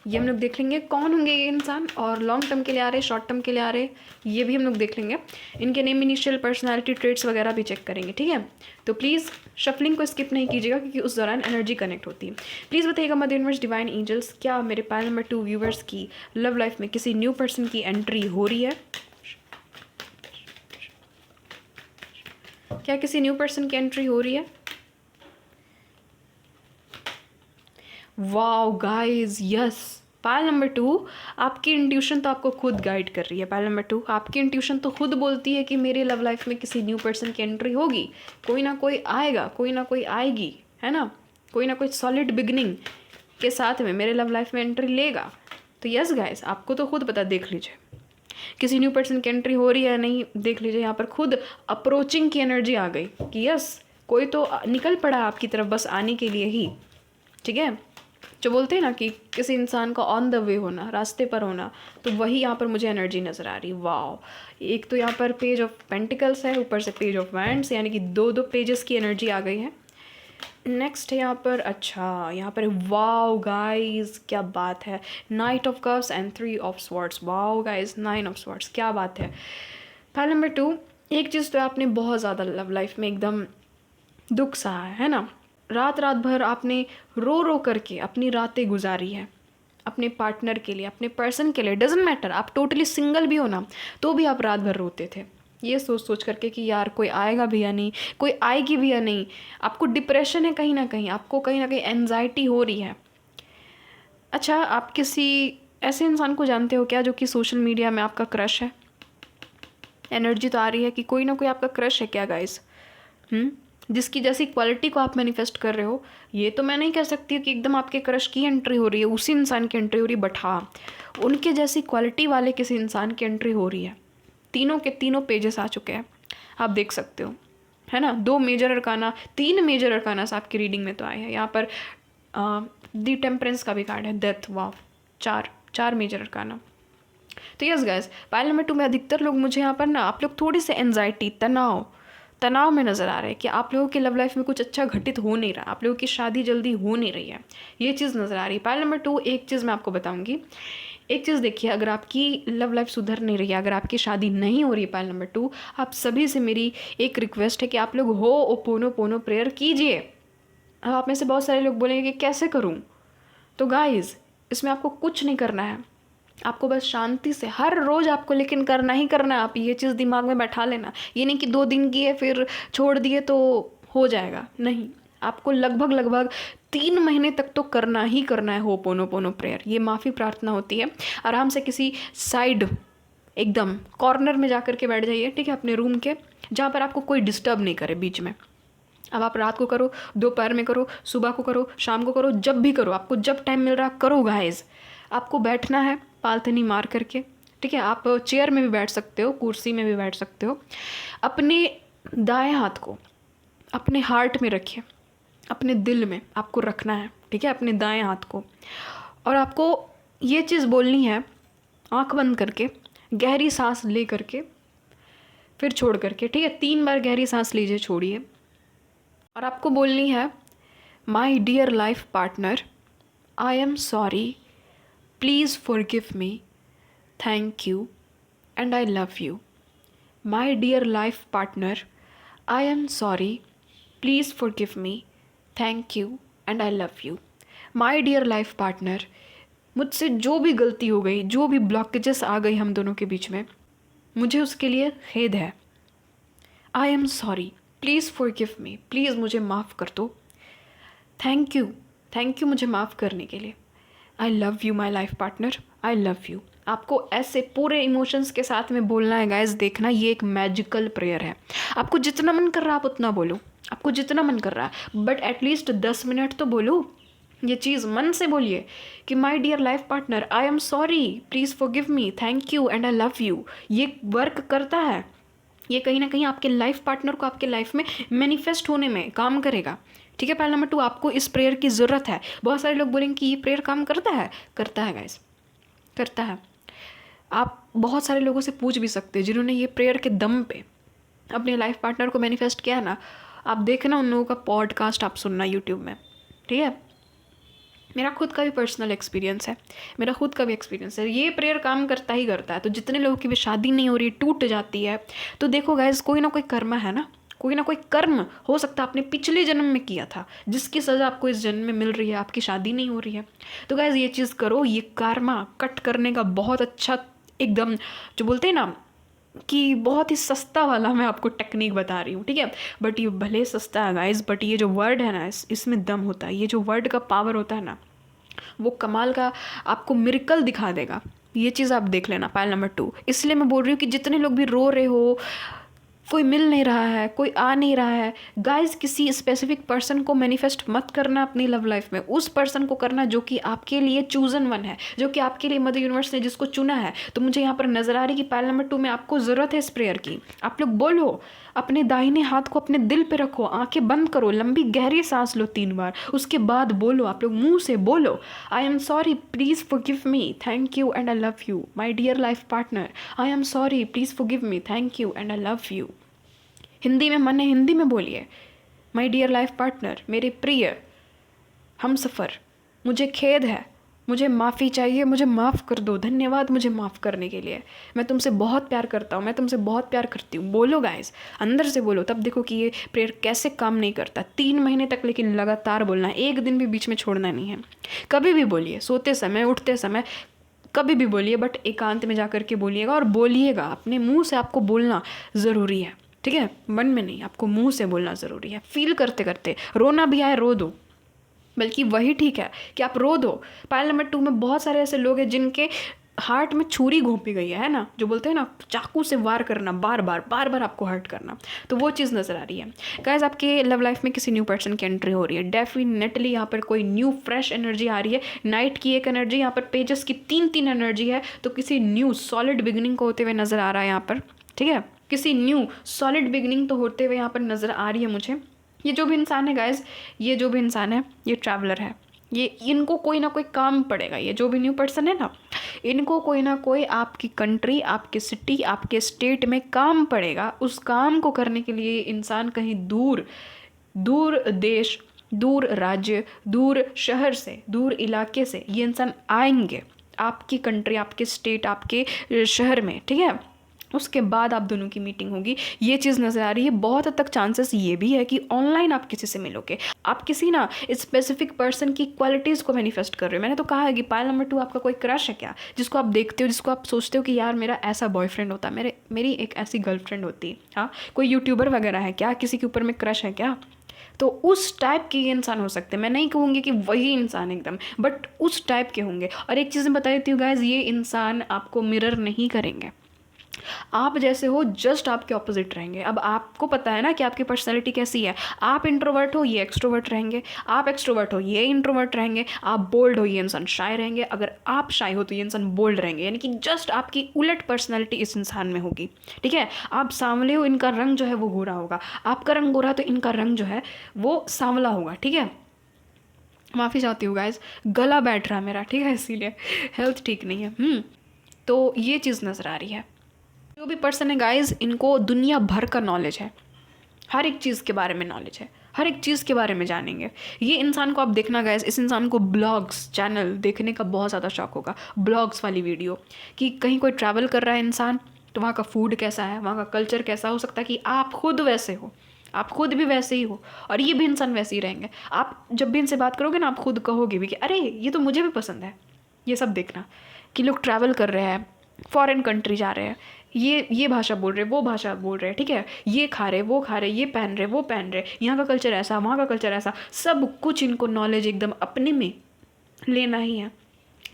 ये हम लोग देख लेंगे कौन होंगे ये इंसान, और लॉन्ग टर्म के लिए आ रहे, शॉर्ट टर्म के लिए आ रहे, ये भी हम लोग देख लेंगे। इनके नेम, इनिशियल, पर्सनालिटी ट्रेट्स वगैरह भी चेक करेंगे। ठीक है, तो प्लीज़ शफलिंग को स्किप नहीं कीजिएगा, क्योंकि उस दौरान एनर्जी कनेक्ट होती है। प्लीज़ बताइएगा मदर यूनिवर्स, डिवाइन एंजल्स, क्या मेरे पाइल नंबर 2 व्यूवर्स की लव लाइफ में किसी न्यू पर्सन की एंट्री हो रही है? क्या किसी न्यू पर्सन की एंट्री हो रही है? Wow guys, yes, pile number 2, आपकी इंट्यूशन तो आपको खुद गाइड कर रही है। पायल नंबर 2, आपकी इंट्यूशन तो खुद बोलती है कि मेरे लव लाइफ में किसी न्यू पर्सन की एंट्री होगी, कोई ना कोई आएगा, कोई ना कोई आएगी, है ना, कोई ना कोई सॉलिड बिगनिंग के साथ में मेरे लव लाइफ में एंट्री लेगा। तो यस गाइज, आपको तो खुद पता, देख लीजिए किसी न्यू पर्सन की एंट्री हो रही है या नहीं। देख लीजिए यहाँ पर खुद अप्रोचिंग की एनर्जी आ गई कि यस कोई तो निकल पड़ा आपकी तरफ बस आने के लिए ही। ठीक है, जो बोलते हैं ना कि किसी इंसान का ऑन द वे होना, रास्ते पर होना, तो वही यहाँ पर मुझे एनर्जी नज़र आ रही। वाओ, एक तो यहाँ पर पेज ऑफ पेंटिकल्स है, ऊपर से पेज ऑफ वैंड्स, यानी कि दो पेजेस की एनर्जी आ गई है। नेक्स्ट है यहाँ पर, अच्छा यहाँ पर वाओ गाइज, क्या बात है, night of cups and 3 of swords. Wow guys, 9 of swords, क्या बात है। फाइल नंबर 2, एक चीज़ तो आपने बहुत ज़्यादा लव लाइफ में एकदम दुख सहा है ना, रात भर आपने रो रो करके अपनी रातें गुजारी है अपने पार्टनर के लिए, अपने पर्सन के लिए। डजेंट मैटर आप टोटली सिंगल भी हो ना, तो भी आप रात भर रोते थे, ये सोच करके कि यार कोई आएगा भी या नहीं, कोई आएगी भी या नहीं। आपको डिप्रेशन है कहीं ना कहीं, आपको कहीं ना कहीं एंजाइटी हो रही है। अच्छा, आप किसी ऐसे इंसान को जानते हो क्या जो कि सोशल मीडिया में आपका क्रश है? एनर्जी तो आ रही है कि कोई ना कोई आपका क्रश है क्या गाइस, जिसकी जैसी क्वालिटी को आप मैनिफेस्ट कर रहे हो। ये तो मैं नहीं कह सकती कि एकदम आपके क्रश की एंट्री हो रही है, उसी इंसान की एंट्री हो रही है, बट हाँ उनके जैसी क्वालिटी वाले किसी इंसान की एंट्री हो रही है। तीनों के तीनों पेजेस आ चुके हैं, आप देख सकते हो, है ना। 2 मेजर अरकाना, 3 मेजर अरकानास आपकी रीडिंग में तो आए हैं। यहाँ पर दी टेम्परेंस का भी कार्ड है, डेथ, वाव, 4 मेजर अरकाना। तो यस गाइस, पाइल नंबर 2 में अधिकतर लोग मुझे यहाँ पर ना, आप लोग थोड़ी सी एंजाइटी, तनाव में नज़र आ रहे हैं कि आप लोगों की लव लाइफ में कुछ अच्छा घटित हो नहीं रहा, आप लोगों की शादी जल्दी हो नहीं रही है, ये चीज़ नज़र आ रही है। पाइल नंबर 2, एक चीज़ मैं आपको बताऊंगी एक चीज़ देखिए, अगर आपकी लव लाइफ सुधर नहीं रही है, अगर आपकी शादी नहीं हो रही है, पायल नंबर 2, आप सभी से मेरी एक रिक्वेस्ट है कि आप लोग हो ओपोनो पोनो प्रेयर कीजिए। अब आप में से बहुत सारे लोग बोलेंगे कि कैसे करूं? तो गाइस, इसमें आपको कुछ नहीं करना है, आपको बस शांति से हर रोज़ आपको लेकिन करना ही करना है। आप ये चीज़ दिमाग में बैठा लेना, ये नहीं कि 2 दिन किए फिर छोड़ दिए तो हो जाएगा, नहीं, आपको लगभग लगभग 3 महीने तक तो करना ही करना है होपोनोपोनो प्रेयर। ये माफ़ी प्रार्थना होती है। आराम से किसी साइड एकदम कॉर्नर में जा कर के बैठ जाइए, ठीक है, अपने रूम के, जहाँ पर आपको कोई डिस्टर्ब नहीं करे बीच में। अब आप रात को करो, दोपहर में करो, सुबह को करो, शाम को करो, जब भी करो, आपको जब टाइम मिल रहा करो गाइस। आपको बैठना है पालथनी मार करके, ठीक है, आप चेयर में भी बैठ सकते हो, कुर्सी में भी बैठ सकते हो। अपने दाएं हाथ को अपने हार्ट में रखिए, अपने दिल में आपको रखना है, ठीक है, अपने दाएं हाथ को। और आपको ये चीज़ बोलनी है, आँख बंद करके, गहरी सांस ले करके, फिर छोड़ करके, ठीक है, 3 बार गहरी सांस लीजिए, छोड़िए। और आपको बोलनी है, my dear life partner, I am sorry, please forgive me, thank you and I love you. My dear life partner, I am sorry, please forgive me, thank you and I love you. My dear life partner, मुझसे जो भी गलती हो गई, जो भी blockages आ गई हम दोनों के बीच में, मुझे उसके लिए खेद है। आई am sorry, please forgive me, please मुझे माफ़ कर दो। थैंक यू मुझे माफ़ करने के लिए। आई love you my life partner, I love you. आपको ऐसे पूरे इमोशंस के साथ में बोलना है गाइस। देखना, ये एक मैजिकल प्रेयर है। आपको जितना मन कर रहा है आप उतना बोलो, आपको जितना मन कर रहा है, बट एटलीस्ट 10 मिनट तो बोलो। ये चीज़ मन से बोलिए कि my dear life partner, I am sorry, please forgive me, thank you and I love you. ये वर्क करता है। ये कहीं ना कहीं आपके लाइफ पार्टनर को आपके लाइफ में मैनिफेस्ट होने में काम करेगा, ठीक है। पायल नंबर 2, आपको इस प्रेयर की ज़रूरत है। बहुत सारे लोग बोलेंगे कि ये प्रेयर काम करता है। करता है गाइस, करता है। आप बहुत सारे लोगों से पूछ भी सकते हैं जिन्होंने ये प्रेयर के दम पे अपने लाइफ पार्टनर को मैनिफेस्ट किया ना। आप देखना, उन लोगों का पॉडकास्ट आप सुनना यूट्यूब में, ठीक है। मेरा खुद का भी पर्सनल एक्सपीरियंस है, मेरा खुद का भी एक्सपीरियंस है। ये प्रेयर काम करता ही करता है। तो जितने लोगों की भी शादी नहीं हो रही, टूट जाती है, तो देखो गाइस, कोई ना कोई कर्म है ना, कोई ना कोई कर्म हो सकता है आपने पिछले जन्म में किया था, जिसकी सज़ा आपको इस जन्म में मिल रही है, आपकी शादी नहीं हो रही है। तो गाइस, ये चीज़ करो। ये कर्मा कट करने का बहुत अच्छा, एकदम जो बोलते हैं ना कि बहुत ही सस्ता वाला मैं आपको टेक्निक बता रही हूँ, ठीक है। बट ये भले सस्ता है गाइस, बट ये जो वर्ड है ना, इसमें दम होता है। ये जो वर्ड का पावर होता है ना, वो कमाल का आपको मिरेकल दिखा देगा। ये चीज़ आप देख लेना। पायल नंबर 2, इसलिए मैं बोल रही हूँ कि जितने लोग भी रो रहे हो, कोई मिल नहीं रहा है, कोई आ नहीं रहा है, गाइस, किसी स्पेसिफिक पर्सन को मैनिफेस्ट मत करना अपनी लव लाइफ में। उस पर्सन को करना जो कि आपके लिए चूजन वन है, जो कि आपके लिए मदर यूनिवर्स ने जिसको चुना है। तो मुझे यहाँ पर नजर आ रही कि पायल नंबर 2 में आपको ज़रूरत है इस प्रेयर की। आप लोग बोलो, अपने दाहिने हाथ को अपने दिल पे रखो, आंखें बंद करो, लंबी गहरी सांस लो 3 बार, उसके बाद बोलो, आप लोग मुंह से बोलो, I am sorry, please forgive me, thank you and I love you. My dear life partner, I am sorry, please forgive me, thank you and I love you. Hindi में मन है, हिंदी में बोलिए। माय डियर लाइफ पार्टनर, मेरे प्रिय हमसफ़र, मुझे खेद है, मुझे माफ़ी चाहिए, मुझे माफ़ कर दो, धन्यवाद मुझे माफ़ करने के लिए, मैं तुमसे बहुत प्यार करता हूँ, मैं तुमसे बहुत प्यार करती हूँ। बोलो गाइस, अंदर से बोलो, तब देखो कि ये प्रेयर कैसे काम नहीं करता। 3 महीने तक लेकिन लगातार बोलना है, एक दिन भी बीच में छोड़ना नहीं है। कभी भी बोलिए, सोते समय, उठते समय, कभी भी बोलिए, बट एकांत में जा कर के बोलिएगा। और बोलिएगा, अपने मुँह से आपको बोलना ज़रूरी है, ठीक है, मन में नहीं, आपको मुंह से बोलना ज़रूरी है। फील करते करते, रोना भी आए रो दो, बल्कि वही ठीक है कि आप रो दो। पायल नंबर 2 में बहुत सारे ऐसे लोग हैं जिनके हार्ट में छुरी घोंपी गई है ना, जो बोलते हैं ना चाकू से वार करना, बार बार आपको हर्ट करना, तो वो चीज़ नज़र आ रही है। गाइस, आपके लव लाइफ में किसी न्यू पर्सन की एंट्री हो रही है। डेफिनेटली यहाँ पर कोई न्यू फ्रेश एनर्जी आ रही है। नाइट की एक एनर्जी, यहाँ पर पेजेस की 3 एनर्जी है, तो किसी न्यू सॉलिड बिगिनिंग को होते हुए नज़र आ रहा है यहाँ पर, ठीक है। किसी न्यू सॉलिड बिगिनिंग तो होते हुए यहाँ पर नज़र आ रही है मुझे। ये जो भी इंसान है गाइस, ये जो भी इंसान है, ये ट्रैवलर है। ये इनको कोई ना कोई काम पड़ेगा। ये जो भी न्यू पर्सन है ना, इनको कोई ना कोई आपकी कंट्री, आपकी सिटी, आपके स्टेट में काम पड़ेगा। उस काम को करने के लिए इंसान कहीं दूर दूर देश, दूर राज्य, दूर शहर से, दूर इलाके से ये इंसान आएंगे आपकी कंट्री, आपके स्टेट, आपके शहर में, ठीक है। उसके बाद आप दोनों की मीटिंग होगी, ये चीज़ नज़र आ रही है। बहुत हद तक चांसेस ये भी है कि ऑनलाइन आप किसी से मिलोगे, आप किसी ना स्पेसिफिक पर्सन की क्वालिटीज़ को मैनिफेस्ट कर रहे हो। मैंने तो कहा है कि पायल नंबर 2 आपका कोई क्रश है क्या, जिसको आप देखते हो, जिसको आप सोचते हो कि यार मेरा ऐसा बॉयफ्रेंड होता, मेरी एक ऐसी गर्लफ्रेंड होती। हाँ, कोई यूट्यूबर वगैरह है क्या, किसी के ऊपर में क्रश है क्या? तो उस टाइप के ये इंसान हो सकते हैं। मैं नहीं कहूँगी कि वही इंसान एकदम, बट उस टाइप के होंगे। और एक चीज़ मैं बता देती हूँ गाइज, ये इंसान आपको मिरर नहीं करेंगे। आप जैसे हो जस्ट आपके ऑपोजिट रहेंगे। अब आपको पता है ना कि आपकी पर्सनैलिटी कैसी है। आप इंट्रोवर्ट हो, ये एक्सट्रोवर्ट रहेंगे। आप एक्सट्रोवर्ट हो, ये इंट्रोवर्ट रहेंगे। आप बोल्ड हो, ये इंसान शाय रहेंगे। अगर आप शाय हो तो ये इंसान बोल्ड रहेंगे। यानी कि जस्ट आपकी उलट पर्सनैलिटी इस इंसान में होगी, ठीक है। आप सांवले हो, इनका रंग जो है वो गोरा होगा। आपका रंग गोरा तो इनका रंग जो है वो सांवला होगा, ठीक है। माफ़ी चाहती हूँ गाइज, गला बैठ रहा है मेरा, ठीक है, इसीलिए हेल्थ ठीक नहीं है। तो ये चीज़ नज़र आ रही है। जो भी पर्सन है गाइज, इनको दुनिया भर का नॉलेज है, हर एक चीज़ के बारे में नॉलेज है, हर एक चीज़ के बारे में जानेंगे। ये इंसान को आप देखना गाइज, इस इंसान को ब्लॉग्स चैनल देखने का बहुत ज़्यादा शौक होगा। ब्लॉग्स वाली वीडियो, कि कहीं कोई ट्रैवल कर रहा है इंसान तो वहाँ का फूड कैसा है, वहाँ का कल्चर कैसा। हो सकता है कि आप खुद वैसे हो, आप खुद भी वैसे ही हो, और ये भी इंसान वैसे ही रहेंगे। आप जब भी इनसे बात करोगे ना, आप खुद कहोगे भी कि अरे ये तो मुझे भी पसंद है। ये सब देखना कि लोग ट्रैवल कर रहे हैं, फॉरेन कंट्री जा रहे हैं, ये भाषा बोल रहे, वो भाषा बोल रहे, ठीक है, ये खा रहे, वो खा रहे, ये पहन रहे, वो पहन रहे, यहाँ का कल्चर ऐसा, वहाँ का कल्चर ऐसा, सब कुछ इनको नॉलेज एकदम अपने में लेना ही है।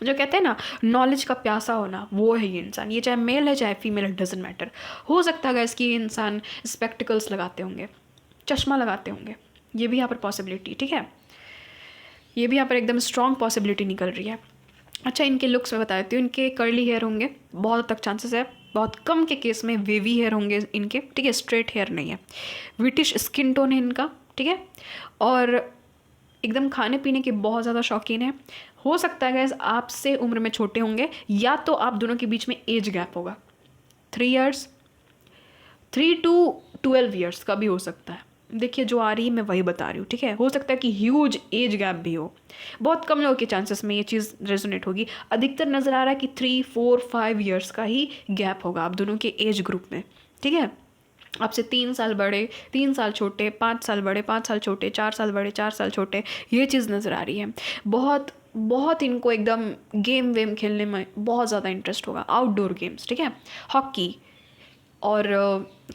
जो कहते हैं ना नॉलेज का प्यासा होना, वो है ये इंसान। ये चाहे मेल है चाहे फीमेल, इट डजेंट मैटर। हो सकता है इसकी ये इंसान स्पेक्टिकल्स लगाते होंगे, चश्मा लगाते होंगे, ये भी यहाँ पर पॉसिबिलिटी, ठीक है, ये भी यहाँ पर एकदम स्ट्रॉन्ग पॉसिबिलिटी निकल रही है। अच्छा, इनके लुक्स में बता देती हूँ। इनके कर्ली हेयर होंगे, बहुत हद तक चांसेस है, बहुत कम के केस में वेवी हेयर होंगे इनके, ठीक है, स्ट्रेट हेयर नहीं है। ब्रिटिश स्किन टोन है इनका, ठीक है, और एकदम खाने पीने के बहुत ज़्यादा शौकीन है। हो सकता है गैस आपसे उम्र में छोटे होंगे, या तो आप दोनों के बीच में एज गैप होगा 3 ईयर्स, 3 to 12 ईयर्स का भी हो सकता है। देखिए जो आ रही है मैं वही बता रही हूँ, ठीक है। हो सकता है कि ह्यूज एज गैप भी हो, बहुत कम लोगों के चांसेस में ये चीज़ रेजोनेट होगी। अधिकतर नज़र आ रहा है कि 3, 4, 5 ईयर्स का ही गैप होगा आप दोनों के एज ग्रुप में, ठीक है। आपसे 3 साल बड़े, 3 साल छोटे, 5 साल बड़े, 5 साल छोटे, 4 साल बड़े, 4 साल छोटे, ये चीज़ नज़र आ रही है। बहुत बहुत इनको एकदम गेम वेम खेलने में बहुत ज़्यादा इंटरेस्ट होगा, आउटडोर गेम्स, ठीक है, हॉकी, और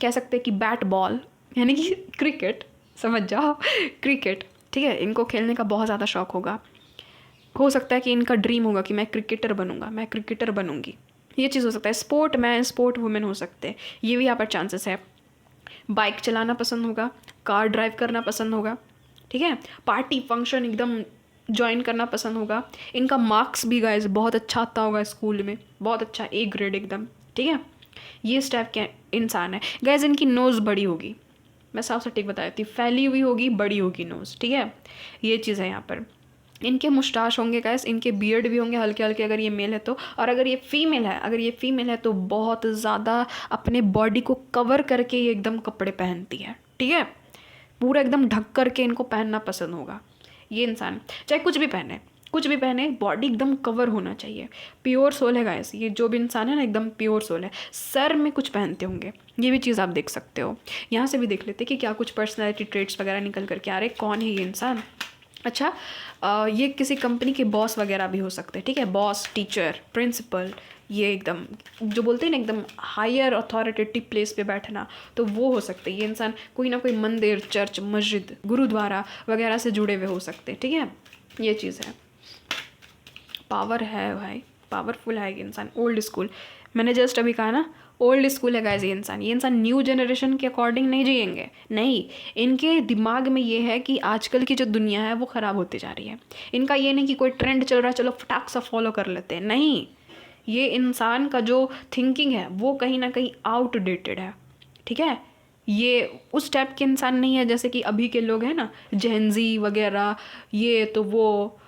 कह सकते हैं कि बैट बॉल, यानी कि क्रिकेट, समझ जाओ क्रिकेट, ठीक है, इनको खेलने का बहुत ज़्यादा शौक होगा। हो सकता है कि इनका ड्रीम होगा कि मैं क्रिकेटर बनूंगा, मैं क्रिकेटर बनूंगी, ये चीज़ हो सकता है। स्पोर्ट मैन, स्पोर्ट वुमेन हो सकते हैं, ये भी यहाँ पर चांसेस है। बाइक चलाना पसंद होगा, कार ड्राइव करना पसंद होगा, ठीक है, पार्टी फंक्शन एकदम ज्वाइन करना पसंद होगा। इनका मार्क्स भी गाइस बहुत अच्छा आता होगा स्कूल में, बहुत अच्छा, A ग्रेड एकदम, ठीक है। ये इस टाइप के इंसान है गाइस। इनकी नोज़ बड़ी होगी, मैं साफ सटीक बता देती हूँ, फैली हुई होगी, बड़ी होगी नोज़, ठीक है, ये चीज़ है यहाँ पर। इनके मुस्टाश होंगे गाइस, इनके बियर्ड भी होंगे हल्के हल्के, अगर ये मेल है तो। और अगर ये फीमेल है तो बहुत ज़्यादा अपने बॉडी को कवर करके ये एकदम कपड़े पहनती है, ठीक है, पूरा एकदम ढक करके इनको पहनना पसंद होगा। ये इंसान चाहे कुछ भी पहने, बॉडी एकदम कवर होना चाहिए। प्योर सोल है गाइस, ये जो भी इंसान है ना एकदम प्योर सोल है। सर में कुछ पहनते होंगे, ये भी चीज़ आप देख सकते हो। यहाँ से भी देख लेते कि क्या कुछ पर्सनैलिटी ट्रेट्स वगैरह निकल करके आ रहे, कौन है ये इंसान। अच्छा, ये किसी कंपनी के बॉस वगैरह भी हो सकते हैं, ठीक है, बॉस, टीचर, प्रिंसिपल, ये एकदम जो बोलते हैं ना एकदम हायर अथॉरिटेटिव प्लेस पे बैठना, तो वो हो सकते हैं। ये इंसान कोई ना कोई मंदिर, चर्च, मस्जिद, गुरुद्वारा वगैरह से जुड़े हुए हो सकते हैं, ठीक है, ये चीज़ है। पावर है भाई, पावरफुल है ये इंसान। ओल्ड स्कूल, मैंने जस्ट अभी कहा ना, ओल्ड स्कूल है गाइस। ये इंसान न्यू जनरेशन के अकॉर्डिंग नहीं जिएंगे, नहीं। इनके दिमाग में ये है कि आजकल की जो दुनिया है वो ख़राब होती जा रही है। इनका ये नहीं कि कोई ट्रेंड चल रहा है चलो फटाक सा फॉलो कर लेते हैं, नहीं। ये इंसान का जो थिंकिंग है वो कहीं ना कहीं आउटडेटेड है, ठीक है। ये उस टाइप के इंसान नहीं है जैसे कि अभी के लोग हैं ना, जेनजी वगैरह, ये तो वो,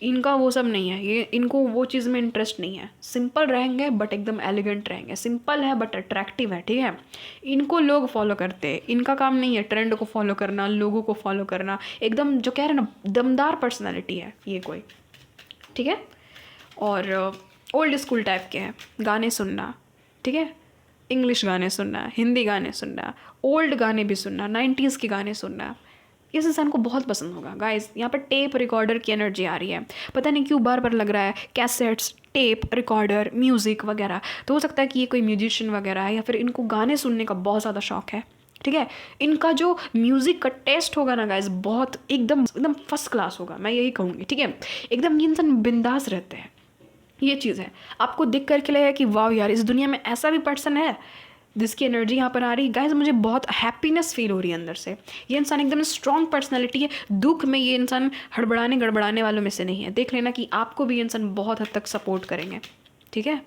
इनका वो सब नहीं है। ये इनको वो चीज़ में इंटरेस्ट नहीं है। सिंपल रहेंगे बट एकदम एलिगेंट रहेंगे, सिंपल है बट अट्रैक्टिव है, ठीक है। इनको लोग फॉलो करते हैं, इनका काम नहीं है ट्रेंड को फॉलो करना, लोगों को फॉलो करना। एकदम जो कह रहे हैं ना, दमदार पर्सनैलिटी है ये कोई, ठीक है। और ओल्ड स्कूल टाइप के हैं गाने सुनना, ठीक है, इंग्लिश गाने सुनना, हिंदी गाने सुनना, ओल्ड गाने भी सुनना, 90s के गाने सुनना, इस इंसान को बहुत पसंद होगा गाइस। यहाँ पर टेप रिकॉर्डर की एनर्जी आ रही है, पता नहीं क्यों बार बार लग रहा है कैसेट्स, टेप रिकॉर्डर, म्यूज़िक वगैरह। तो हो सकता है कि ये कोई म्यूजिशियन वगैरह है या फिर इनको गाने सुनने का बहुत ज़्यादा शौक है, ठीक है। इनका जो म्यूज़िक का टेस्ट होगा ना गाइस, बहुत एकदम एकदम फर्स्ट क्लास होगा, मैं यही कहूँगी, ठीक है। एकदम ये इंसान बिंदास रहते हैं, ये चीज़ है। आपको देख करके लगेगा कि वाह यार, इस दुनिया में ऐसा भी पर्सन है जिसकी एनर्जी यहाँ पर आ रही है। गाइस मुझे बहुत हैप्पीनेस फील हो रही है अंदर से। ये इंसान एकदम स्ट्रॉन्ग पर्सनैलिटी है, दुख में ये इंसान हड़बड़ाने गड़बड़ाने वालों में से नहीं है। देख लेना कि आपको भी ये इंसान बहुत हद तक सपोर्ट करेंगे, ठीक है।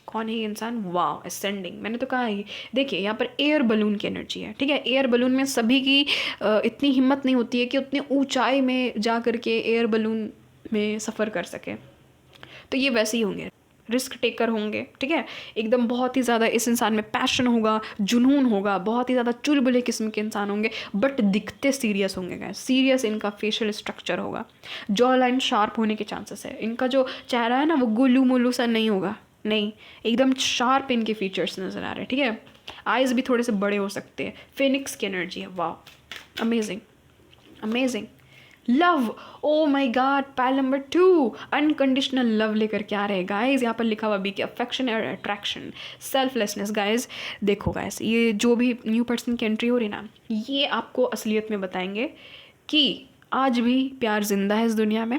कौन है ये इंसान? वाह, असेंडिंग, मैंने तो कहा ही। देखिए यहाँ पर एयर बलून की एनर्जी है, ठीक है। एयर बलून में सभी की इतनी हिम्मत नहीं होती है कि उतनी ऊंचाई में जा कर के एयर बलून में सफ़र कर सके, तो ये वैसे ही होंगे, रिस्क टेकर होंगे, ठीक है। एकदम बहुत ही ज़्यादा इस इंसान में पैशन होगा, जुनून होगा, बहुत ही ज़्यादा चुलबुले किस्म के इंसान होंगे, बट दिखते सीरियस होंगे गाइस। सीरियस इनका फेशियल स्ट्रक्चर होगा, जॉ लाइन शार्प होने के चांसेस है। इनका जो चेहरा है ना वो गोलू मोलू सा नहीं होगा, नहीं, एकदम शार्प इनके फीचर्स नज़र आ रहे हैं, ठीक है। आइज़ भी थोड़े से बड़े हो सकते हैं। फिनिक्स की एनर्जी है, वाह, amazing amazing. Love, oh my God, pile number 2 unconditional love लेकर के आ रहे हैं गाइज। यहाँ पर लिखा हुआ भी कि अफेक्शन और अट्रैक्शन, सेल्फलेसनेस। गाइज देखो गाइज, ये जो भी न्यू पर्सन की एंट्री हो रही ना, ये आपको असलियत में बताएंगे कि आज भी प्यार जिंदा है इस दुनिया में।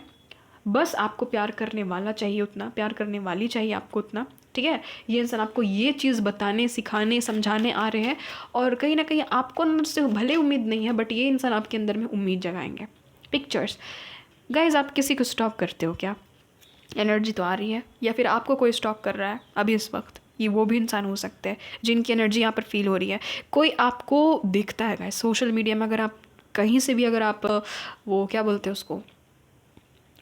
बस आपको प्यार करने वाला चाहिए उतना, प्यार करने वाली चाहिए आपको उतना, ठीक है। ये इंसान आपको ये चीज़ बताने, सिखाने, समझाने आ रहे हैं, और कहीं ना कहीं आपको अंदर से भले उम्मीद नहीं है, बट ये इंसान आपके अंदर में उम्मीद जगाएंगे। पिक्चर्स गाइज, आप किसी को स्टॉक करते हो क्या? एनर्जी तो आ रही है, या फिर आपको कोई स्टॉक कर रहा है अभी इस वक्त, ये वो भी इंसान हो सकते हैं जिनकी एनर्जी यहाँ पर फील हो रही है। कोई आपको दिखता है गाइज सोशल मीडिया में, अगर आप कहीं से भी, अगर आप वो क्या बोलते हैं उसको,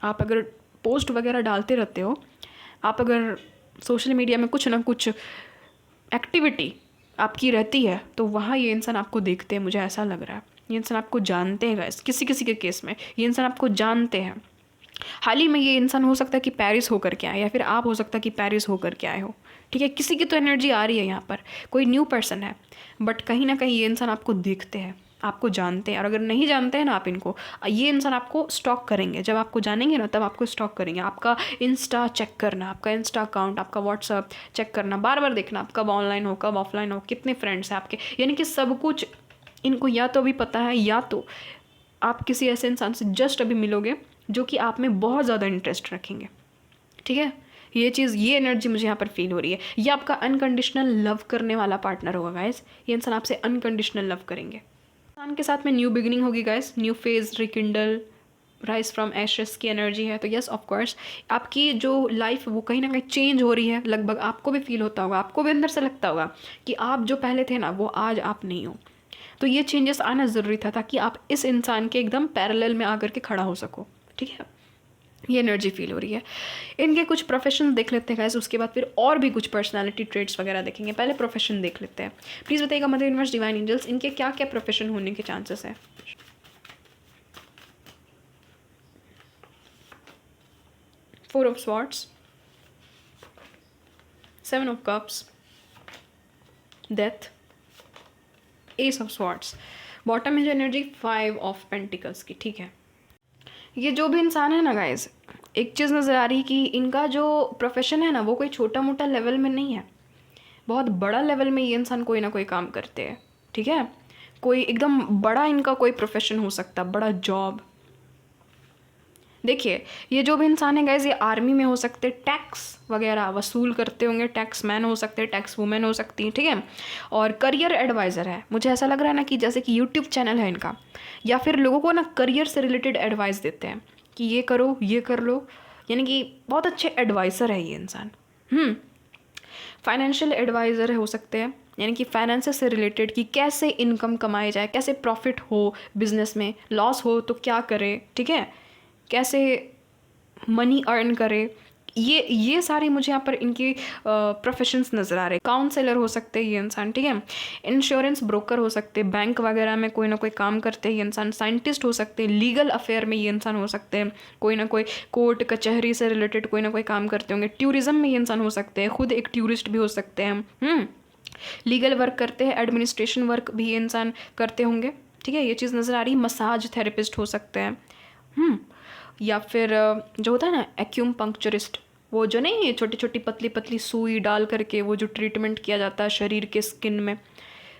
आप अगर पोस्ट वगैरह डालते रहते हो, आप अगर सोशल मीडिया में कुछ ना कुछ एक्टिविटी आपकी रहती है, तो वहाँ ये इंसान आपको देखते हैं, मुझे ऐसा लग रहा है। ये इंसान आपको जानते हैं गाइस, किसी किसी के केस में ये इंसान आपको जानते हैं। हाल ही में ये इंसान हो सकता है कि पेरिस होकर के आए, या फिर आप हो सकता है कि पेरिस होकर के आए हो, ठीक है। किसी की तो एनर्जी आ रही है यहाँ पर, कोई न्यू पर्सन है, बट कहीं ना कहीं ये इंसान आपको देखते हैं, आपको जानते हैं। और अगर नहीं जानते हैं ना आप इनको, ये इंसान आपको स्टॉक करेंगे। जब आपको जानेंगे ना, तब आपको स्टॉक करेंगे। आपका इंस्टा चेक करना, आपका इंस्टा अकाउंट, आपका व्हाट्सअप चेक करना, बार बार देखना आप कब ऑनलाइन हो, कब ऑफलाइन हो, कितने फ्रेंड्स हैं आपके, यानी कि सब कुछ इनको या तो अभी पता है, या तो आप किसी ऐसे इंसान से जस्ट अभी मिलोगे जो कि आप में बहुत ज़्यादा इंटरेस्ट रखेंगे, ठीक है। ये चीज़, ये एनर्जी मुझे यहाँ पर फील हो रही है। ये आपका अनकंडीशनल लव करने वाला पार्टनर होगा गाइस। ये इंसान आपसे अनकंडीशनल लव करेंगे। इंसान के साथ में न्यू बिगिनिंग होगी guys, new phase, rekindle, rise from ashes की एनर्जी है। तो यस, ऑफ कोर्स आपकी जो लाइफ वो कहीं ना कहीं चेंज हो रही है, लगभग आपको भी फील होता होगा, आपको भी अंदर से लगता होगा कि आप जो पहले थे ना, वो आज आप नहीं हो। तो ये चेंजेस आना ज़रूरी था, ताकि आप इस इंसान के एकदम पैरेलल में आकर के खड़ा हो सको, ठीक है। ये एनर्जी फील हो रही है। इनके कुछ प्रोफेशन देख लेते हैं गाइस, उसके बाद फिर और भी कुछ पर्सनालिटी ट्रेड्स वगैरह देखेंगे। पहले प्रोफेशन देख लेते हैं। प्लीज़ बताइएगा मदर यूनिवर्स, डिवाइन एंजल्स, इनके क्या क्या प्रोफेशन होने के चांसेस है। Four of swords, 7 of cups, death, S of swords. Bottom में जो एनर्जी 5 ऑफ पेंटिकल्स की, ठीक है। ये जो भी इंसान है ना गाइज, एक चीज़ नज़र आ रही कि इनका जो प्रोफेशन है ना, वो कोई छोटा मोटा लेवल में नहीं है, बहुत बड़ा लेवल में ये इंसान कोई ना कोई काम करते हैं, ठीक है। कोई एकदम बड़ा इनका कोई प्रोफेशन हो सकता है, बड़ा जॉब। देखिए ये जो भी इंसान है गाइज, ये आर्मी में हो सकते, टैक्स वगैरह वसूल करते होंगे, टैक्स मैन हो सकते हैं, टैक्स वुमेन हो सकती हैं, ठीक है। और करियर एडवाइज़र है। मुझे ऐसा लग रहा है ना कि जैसे कि यूट्यूब चैनल है इनका, या फिर लोगों को ना करियर से रिलेटेड एडवाइस देते हैं कि ये करो, ये कर लो, यानी कि बहुत अच्छे एडवाइज़र है ये इंसान। फाइनेंशियल एडवाइज़र हो सकते हैं, यानी कि फाइनेंस से रिलेटेड कि कैसे इनकम कमाई जाए, कैसे प्रॉफिट हो बिजनेस में, लॉस हो तो क्या करे, ठीक है, कैसे मनी अर्न करे, ये सारे मुझे यहाँ पर इनके प्रोफेशंस नज़र आ रहे हैं। काउंसलर हो सकते हैं ये इंसान, ठीक है, इंश्योरेंस ब्रोकर हो सकते हैं, बैंक वगैरह में कोई ना कोई काम करते हैं ये इंसान, साइंटिस्ट हो सकते हैं, लीगल अफेयर में ये इंसान हो सकते हैं, कोई ना कोई कोर्ट कचहरी से रिलेटेड कोई ना कोई काम करते होंगे, टूरिज्म में ये इंसान हो सकते हैं, खुद एक टूरिस्ट भी हो सकते हैं, लीगल वर्क करते हैं, एडमिनिस्ट्रेशन वर्क भी ये इंसान करते होंगे, ठीक है, ये चीज़ नज़र आ रही। मसाज थेरेपिस्ट हो सकते हैं, या फिर जो होता है ना एक्यूपंक्चरिस्ट, वो जो नहीं, ये छोटी छोटी पतली पतली सुई डाल करके वो जो ट्रीटमेंट किया जाता है शरीर के स्किन में,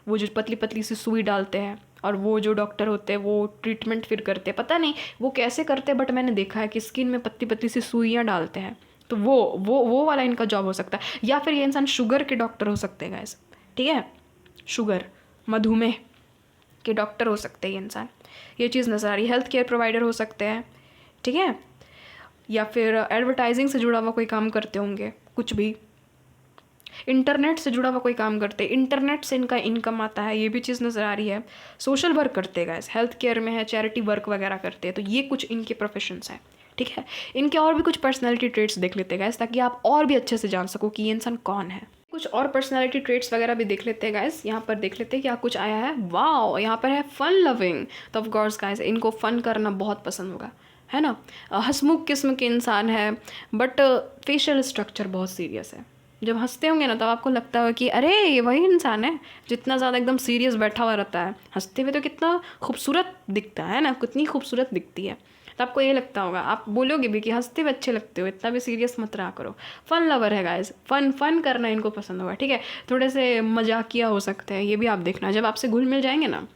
वो जो पतली पतली सी सुई डालते हैं और वो जो डॉक्टर होते हैं वो ट्रीटमेंट फिर करते हैं, पता नहीं वो कैसे करते हैं, बट मैंने देखा है कि स्किन में पतली पतली सी सुइयाँ डालते हैं, तो वो वाला इनका जॉब हो सकता है। या फिर ये इंसान शुगर के डॉक्टर हो सकते हैं गाइस, ठीक है, शुगर मधुमेह के डॉक्टर हो सकते हैं ये इंसान, ये चीज़ नज़र आ रही है। हेल्थ केयर प्रोवाइडर हो सकते हैं, ठीक है, या फिर एडवर्टाइजिंग से जुड़ा हुआ कोई काम करते होंगे, कुछ भी इंटरनेट से जुड़ा हुआ कोई काम करते हैं, इंटरनेट से इनका इनकम आता है, ये भी चीज़ नज़र आ रही है। सोशल वर्क करते हैं गाइस, हेल्थ केयर में है, चैरिटी वर्क वगैरह करते हैं, तो ये कुछ इनके प्रोफेशंस हैं, ठीक है। इनके और भी कुछ पर्सनैलिटी ट्रेट्स देख लेते हैं गाइस, ताकि आप और भी अच्छे से जान सको कि ये इंसान कौन है। कुछ और पर्सनैलिटी ट्रेट्स वगैरह भी देख लेते हैं गाइस, यहाँ पर देख लेते हैं क्या कुछ आया है। वाओ, यहाँ पर है फन लविंग, तो ऑफ कोर्स गाइस इनको फ़न करना बहुत पसंद होगा, है ना। हंसमुख किस्म के इंसान है, बट फेशियल स्ट्रक्चर बहुत सीरियस है। जब हंसते होंगे ना तब आपको लगता है कि अरे ये वही इंसान है, जितना ज़्यादा एकदम सीरियस बैठा हुआ रहता है, हंसते हुए तो कितना खूबसूरत दिखता है ना, कितनी खूबसूरत दिखती है, तो आपको ये लगता होगा, आप बोलोगे भी कि हंसते हुए अच्छे लगते हो, इतना भी सीरियस मत रहा करो। फन लवर है गाइस, फन करना इनको पसंद होगा, ठीक है। थोड़े से मजाकिया हो सकते हैं, ये भी आप देखना, जब आपसे घुल मिल जाएंगे ना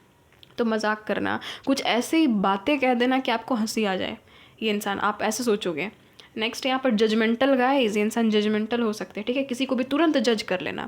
तो मजाक करना, कुछ ऐसी बातें कह देना कि आपको हंसी आ जाए, ये इंसान आप ऐसे सोचोगे। नेक्स्ट यहाँ पर जजमेंटल गाइस, ये इंसान जजमेंटल हो सकते हैं, ठीक है, किसी को भी तुरंत जज कर लेना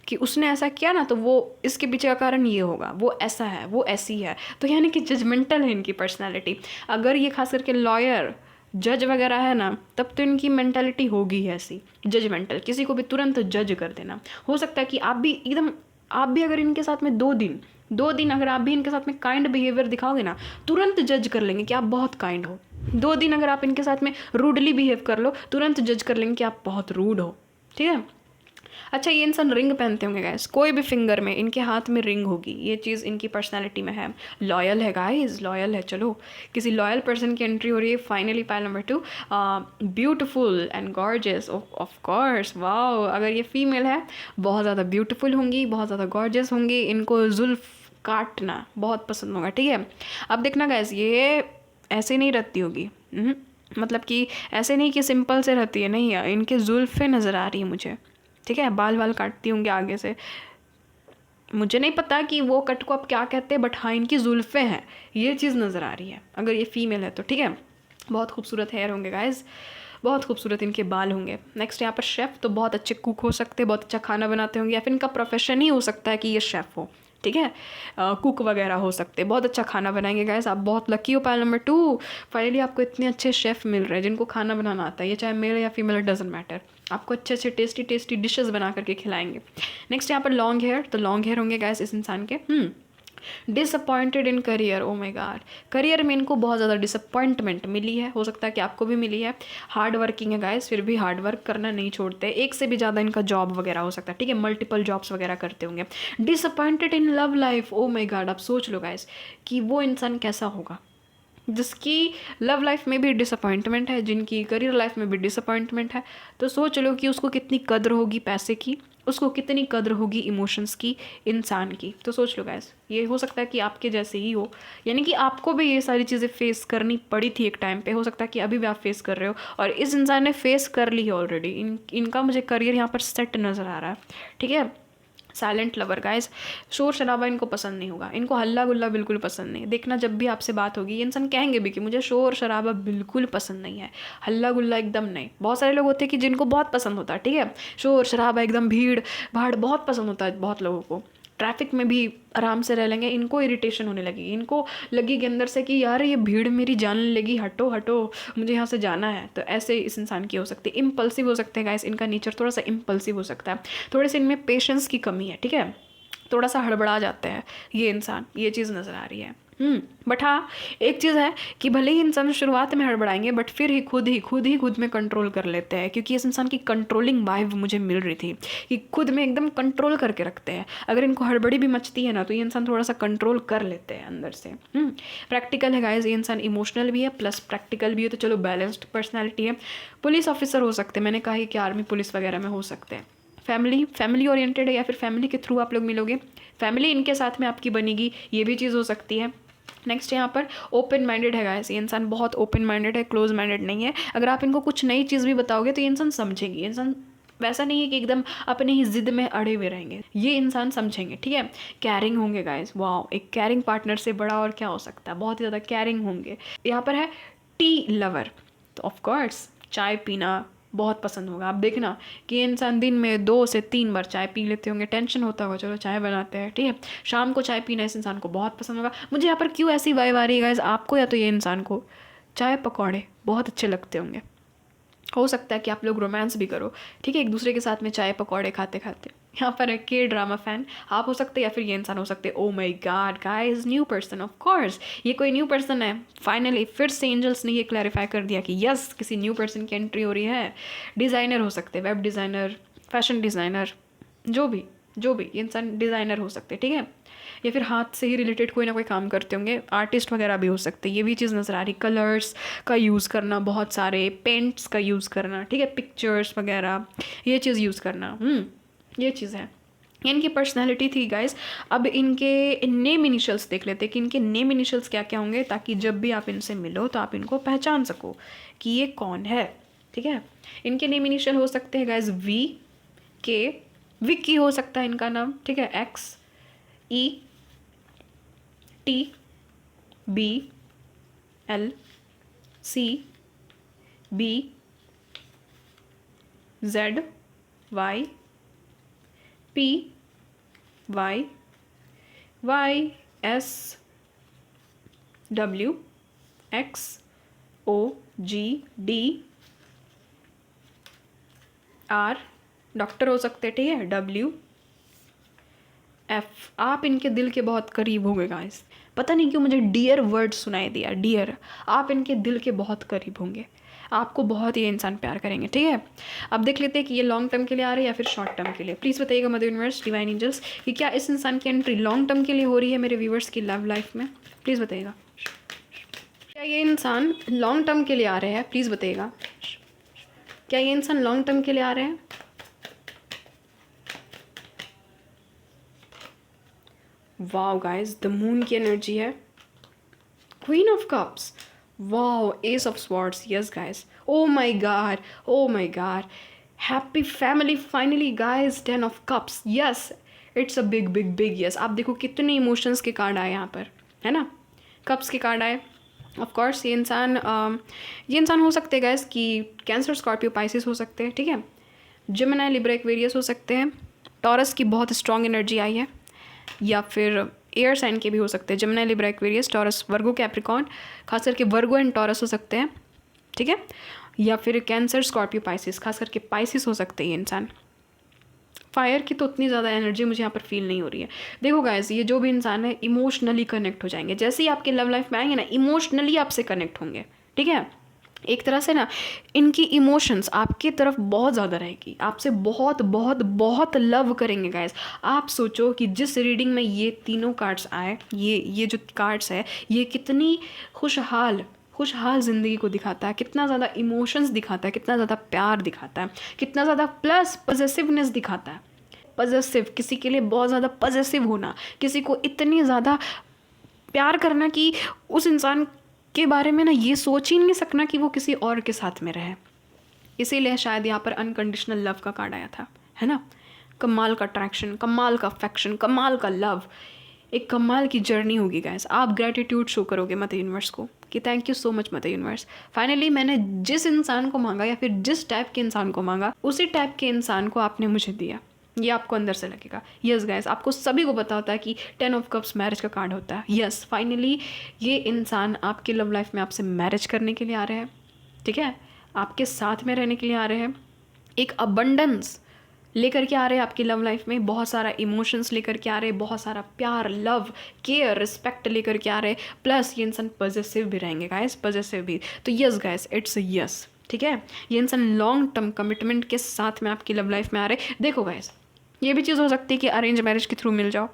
कि उसने ऐसा किया ना तो वो इसके पीछे का कारण ये होगा, वो ऐसा है, वो ऐसी है, तो यानी कि जजमेंटल है इनकी पर्सनैलिटी। अगर ये खास करके लॉयर जज वगैरह है ना, तब तो इनकी मेंटालिटी होगी ऐसी जजमेंटल, किसी को भी तुरंत जज कर देना। हो सकता है कि आप भी अगर इनके साथ में 2 दिन अगर आप भी इनके साथ में काइंड बिहेवियर दिखाओगे ना, तुरंत जज कर लेंगे कि आप बहुत काइंड हो। 2 दिन अगर आप इनके साथ में रूडली बिहेव कर लो, तुरंत जज कर लेंगे कि आप बहुत रूड हो, ठीक है। अच्छा, ये इंसान रिंग पहनते होंगे गाइस, कोई भी फिंगर में इनके हाथ में रिंग होगी, ये चीज़ इनकी पर्सनैलिटी में है। लॉयल है गाइस, लॉयल है। चलो, किसी लॉयल पर्सन की एंट्री हो रही है। Finally pile number 2, beautiful and gorgeous, of course. Wow, अगर ये फीमेल है बहुत ज़्यादा ब्यूटीफुल होंगी, बहुत ज़्यादा गॉर्जियस होंगी, इनको जुल्फ काटना बहुत पसंद होगा, ठीक है। अब देखना गाइस, ये ऐसे नहीं रहती होगी, मतलब कि ऐसे नहीं कि सिंपल से रहती है, नहीं है, इनके जुल्फ़ें नज़र आ रही है मुझे, ठीक है। बाल काटती होंगी आगे से, मुझे नहीं पता कि वो कट को आप क्या कहते हैं, बट हाँ इनकी जुल्फ़ें हैं, ये चीज़ नज़र आ रही है अगर ये फीमेल है तो, ठीक है। बहुत खूबसूरत हेयर होंगे गाइस, बहुत खूबसूरत इनके बाल होंगे। नेक्स्ट यहाँ पर शेफ़, तो बहुत अच्छे कुक हो सकते हैं, बहुत अच्छा खाना बनाते होंगे, या फिर इनका प्रोफेशन ही हो सकता है कि ये शेफ़ हो, ठीक है। कुक वगैरह हो सकते हैं, बहुत अच्छा खाना बनाएंगे गाइस, आप बहुत लकी हो। पाइल नंबर 2, फाइनली आपको इतने अच्छे शेफ़ मिल रहे हैं जिनको खाना बनाना आता है, ये चाहे मेल या फीमेल डजेंट मैटर, आपको अच्छे अच्छे टेस्टी डिशेस बना करके खिलाएंगे। नेक्स्ट यहाँ पर लॉन्ग हेयर, तो लॉन्ग हेयर होंगे गाइस इस इंसान के। Disappointed in career, oh my God, career में इनको बहुत ज़्यादा डिसअपॉइंटमेंट मिली है, हो सकता है कि आपको भी मिली है। हार्ड वर्किंग है गाइस, फिर भी हार्ड वर्क करना नहीं छोड़ते, एक से भी ज़्यादा इनका जॉब वगैरह हो सकता है, ठीक है, मल्टीपल जॉब्स वगैरह करते होंगे। Disappointed in love life, oh my God, आप सोच लो गाइस कि वो इंसान कैसा होगा जिसकी लव लाइफ में भी डिसअपॉइंटमेंट है, जिनकी करियर लाइफ में भी डिसअपॉइंटमेंट है, तो सोच लो कि उसको कितनी कद्र होगी पैसे की, उसको कितनी कद्र होगी इमोशंस की, इंसान की। तो सोच लो गाइस, ये हो सकता है कि आपके जैसे ही हो, यानी कि आपको भी ये सारी चीज़ें फेस करनी पड़ी थी एक टाइम पे, हो सकता है कि अभी भी आप फेस कर रहे हो, और इस इंसान ने फेस कर ली है ऑलरेडी। इनका मुझे करियर यहाँ पर सेट नज़र आ रहा है, ठीक है। साइलेंट लवर गाइस, शोर शराबा इनको पसंद नहीं होगा, इनको हल्ला गुल्ला बिल्कुल पसंद नहीं। देखना जब भी आपसे बात होगी ये इंसान कहेंगे भी कि मुझे शोर शराबा बिल्कुल पसंद नहीं है, हल्ला गुल्ला एकदम नहीं। बहुत सारे लोग होते हैं कि जिनको बहुत पसंद होता है, ठीक है, शोर शराबा एकदम भीड़ भाड़ बहुत पसंद होता है बहुत लोगों को, ट्रैफिक में भी आराम से रह लेंगे, इनको इरिटेशन होने लगेगी, इनको लगेगी अंदर से कि यार ये भीड़ मेरी जानने लगी, हटो हटो मुझे यहाँ से जाना है। तो ऐसे इस इंसान की हो सकती है। इम्पल्सिव हो सकते हैं गाइस, इनका नेचर थोड़ा सा इम्पल्सिव हो सकता है, थोड़े से इनमें पेशेंस की कमी है, ठीक है, थोड़ा सा हड़बड़ा जाते हैं ये इंसान, ये चीज़ नज़र आ रही है। बट हाँ, एक चीज़ है कि भले ही इंसान शुरुआत में हड़बड़ाएंगे बट फिर ही खुद में कंट्रोल कर लेते हैं, क्योंकि इस इंसान की कंट्रोलिंग वाइब मुझे मिल रही थी कि खुद में एकदम कंट्रोल करके रखते हैं। अगर इनको हड़बड़ी भी मचती है ना तो ये इंसान थोड़ा सा कंट्रोल कर लेते हैं अंदर से। प्रैक्टिकल है गाइस, ये इंसान इमोशनल भी है प्लस प्रैक्टिकल भी है, तो चलो बैलेंस्ड पर्सनैलिटी है। पुलिस ऑफिसर हो सकते हैं, मैंने कहा कि आर्मी पुलिस वगैरह में हो सकते हैं। फैमिली ओरिएंटेड है या फिर फैमिली के थ्रू आप लोग मिलोगे, फैमिली इनके साथ में आपकी बनेगी, ये भी चीज़ हो सकती है। नेक्स्ट यहाँ पर ओपन माइंडेड है गाइस, ये इंसान बहुत ओपन माइंडेड है, क्लोज माइंडेड नहीं है। अगर आप इनको कुछ नई चीज़ भी बताओगे तो ये इंसान समझेंगे। इंसान वैसा नहीं है कि एकदम अपने ही जिद में अड़े हुए रहेंगे, ये इंसान समझेंगे, ठीक है। कैरिंग होंगे गाइस, वाह, एक कैरिंग पार्टनर से बड़ा और क्या हो सकता है, बहुत ही ज़्यादा कैरिंग होंगे। यहाँ पर है टी लवर, तो ऑफ कोर्स चाय पीना बहुत पसंद होगा। आप देखना कि इंसान दिन में 2 से 3 बार चाय पी लेते होंगे, टेंशन होता होगा, चलो चाय बनाते हैं, ठीक है। शाम को चाय पीना इस इंसान को बहुत पसंद होगा। मुझे यहाँ पर क्यों ऐसी वाइब आ रही है गाइस, आपको या तो ये इंसान को चाय पकौड़े बहुत अच्छे लगते होंगे। हो सकता है कि आप लोग रोमांस भी करो, ठीक है, एक दूसरे के साथ में चाय पकौड़े खाते खाते। यहाँ पर है के ड्रामा फैन, आप हो सकते हैं या फिर ये इंसान हो सकते हैं। Oh my God guys, new person, of course ये कोई न्यू पर्सन है। फाइनली फिर से एंजल्स ने ये क्लैरिफाई कर दिया कि यस, किसी न्यू पर्सन की एंट्री हो रही है। डिज़ाइनर हो सकते हैं, वेब डिज़ाइनर, फैशन डिज़ाइनर, जो भी ये इंसान डिज़ाइनर हो सकते हैं, ठीक है। या फिर हाथ से ही रिलेटेड कोई ना कोई काम करते होंगे, आर्टिस्ट वगैरह भी हो सकते हैं, ये भी चीज़ नज़र आ रही। कलर्स का यूज़ करना, बहुत सारे पेंट्स का यूज़ करना, ठीक है, पिक्चर्स वगैरह ये चीज़ यूज़ करना, ये चीज़ है। इनकी पर्सनैलिटी थी गाइस। अब इनके नेम इनिशियल्स देख लेते हैं कि इनके नेम इनिशियल्स क्या क्या होंगे, ताकि जब भी आप इनसे मिलो तो आप इनको पहचान सको कि ये कौन है, ठीक है। इनके नेम इनिशियल हो सकते हैं गाइस वी के, विक्की हो सकता है इनका नाम, ठीक है, X E T B L C B Z Y P Y Y S W X O G D R, doctor हो सकते, ठीक है, डब्ल्यू एफ। आप इनके दिल के बहुत करीब हो गए गाइस, पता नहीं क्यों मुझे डियर वर्ड सुनाई दिया, डियर। आप इनके दिल के बहुत करीब होंगे, आपको बहुत ये इंसान प्यार करेंगे, ठीक है। अब देख लेते हैं कि ये लॉन्ग टर्म के लिए आ रहे हैं या फिर शॉर्ट टर्म के लिए। प्लीज़ बताइएगा मदर यूनिवर्स, डिवाइन एंजल्स, कि क्या इस इंसान की एंट्री लॉन्ग टर्म के लिए हो रही है मेरे व्यूवर्स की लव लाइफ में। प्लीज़ बताइएगा, क्या ये इंसान लॉन्ग टर्म के लिए आ रहे हैं। प्लीज़ बताइएगा, क्या ये इंसान लॉन्ग टर्म के लिए आ रहे हैं। वाओ गाइस, द मून की एनर्जी है, queen of cups, wow, S of swords, yes guys, oh my God, oh my God, happy family finally guys, 10 of cups, yes, it's a big big big yes. आप देखो कितने emotions के card आए यहाँ पर, है ना, कप्स के कार्ड आए। ऑफ कोर्स ये इंसान हो सकते हैं गाइस कि कैंसर, स्कॉर्पियो, पाइसिस हो सकते हैं, ठीक है। जेमिनी, लिब्रा, एक्वेरियस हो सकते हैं। टॉरस की बहुत स्ट्रॉन्ग एनर्जी आई है, या फिर एयर साइन के भी हो सकते हैं। जेमिनी, लिब्रा, एक्वेरियस, टॉरस, वर्गो, कैप्रिकॉर्न, खास करके वर्गो एंड टॉरस हो सकते हैं, ठीक है। या फिर कैंसर, स्कॉर्पियो, पाइसिस, खास करके पाइसिस हो सकते हैं ये इंसान। फायर की तो उतनी ज़्यादा एनर्जी मुझे यहाँ पर फील नहीं हो रही है। देखो गाइस, ये जो भी इंसान है इमोशनली कनेक्ट हो जाएंगे, जैसे ही आपके लव लाइफ में आएंगे ना, इमोशनली आपसे कनेक्ट होंगे, ठीक है। एक तरह से ना इनकी इमोशंस आपकी तरफ बहुत ज़्यादा रहेगी, आपसे बहुत बहुत बहुत लव करेंगे गाइस। आप सोचो कि जिस रीडिंग में ये तीनों कार्ड्स आए, ये जो कार्ड्स है, ये कितनी खुशहाल ज़िंदगी को दिखाता है, कितना ज़्यादा इमोशंस दिखाता है, कितना ज़्यादा प्यार दिखाता है, कितना ज़्यादा प्लस पॉजिटिवनेस दिखाता है। पॉजिटिव, किसी के लिए बहुत ज़्यादा पॉजिटिव होना, किसी को इतनी ज़्यादा प्यार करना कि उस इंसान के बारे में ना ये सोच ही नहीं सकना कि वो किसी और के साथ में रहे। इसीलिए शायद यहाँ पर अनकंडीशनल लव का कार्ड आया था, है ना। कमाल का अट्रैक्शन, कमाल का अफेक्शन, कमाल का लव, एक कमाल की जर्नी होगी गाइस। आप ग्रेटिट्यूड शो करोगे मदर यूनिवर्स को कि thank you so much mother universe. Finally मैंने जिस इंसान को मांगा या फिर जिस टाइप के इंसान को मांगा, उसी टाइप के इंसान को आपने मुझे दिया, ये आपको अंदर से लगेगा। यस गाइस, आपको सभी को पता होता है कि 10 ऑफ कप्स मैरिज का कार्ड होता है। यस, फाइनली ये इंसान आपके लव लाइफ में आपसे मैरिज करने के लिए आ रहे हैं, ठीक है, आपके साथ में रहने के लिए आ रहे हैं। एक अबंडेंस लेकर के आ रहे हैं आपकी लव लाइफ में, बहुत सारा इमोशंस लेकर के आ रहे हैं, बहुत सारा प्यार, लव, केयर, रिस्पेक्ट लेकर के आ रहे हैं, प्लस ये इंसान पॉजिटिव भी रहेंगे गाइस, पॉजिटिव भी। तो यस गाइस, इट्स यस, ठीक है। ये इंसान लॉन्ग टर्म कमिटमेंट के साथ में आपकी लव लाइफ में आ रहे। देखो गाइस, ये भी चीज़ हो सकती है कि अरेंज मैरिज के थ्रू मिल जाओ,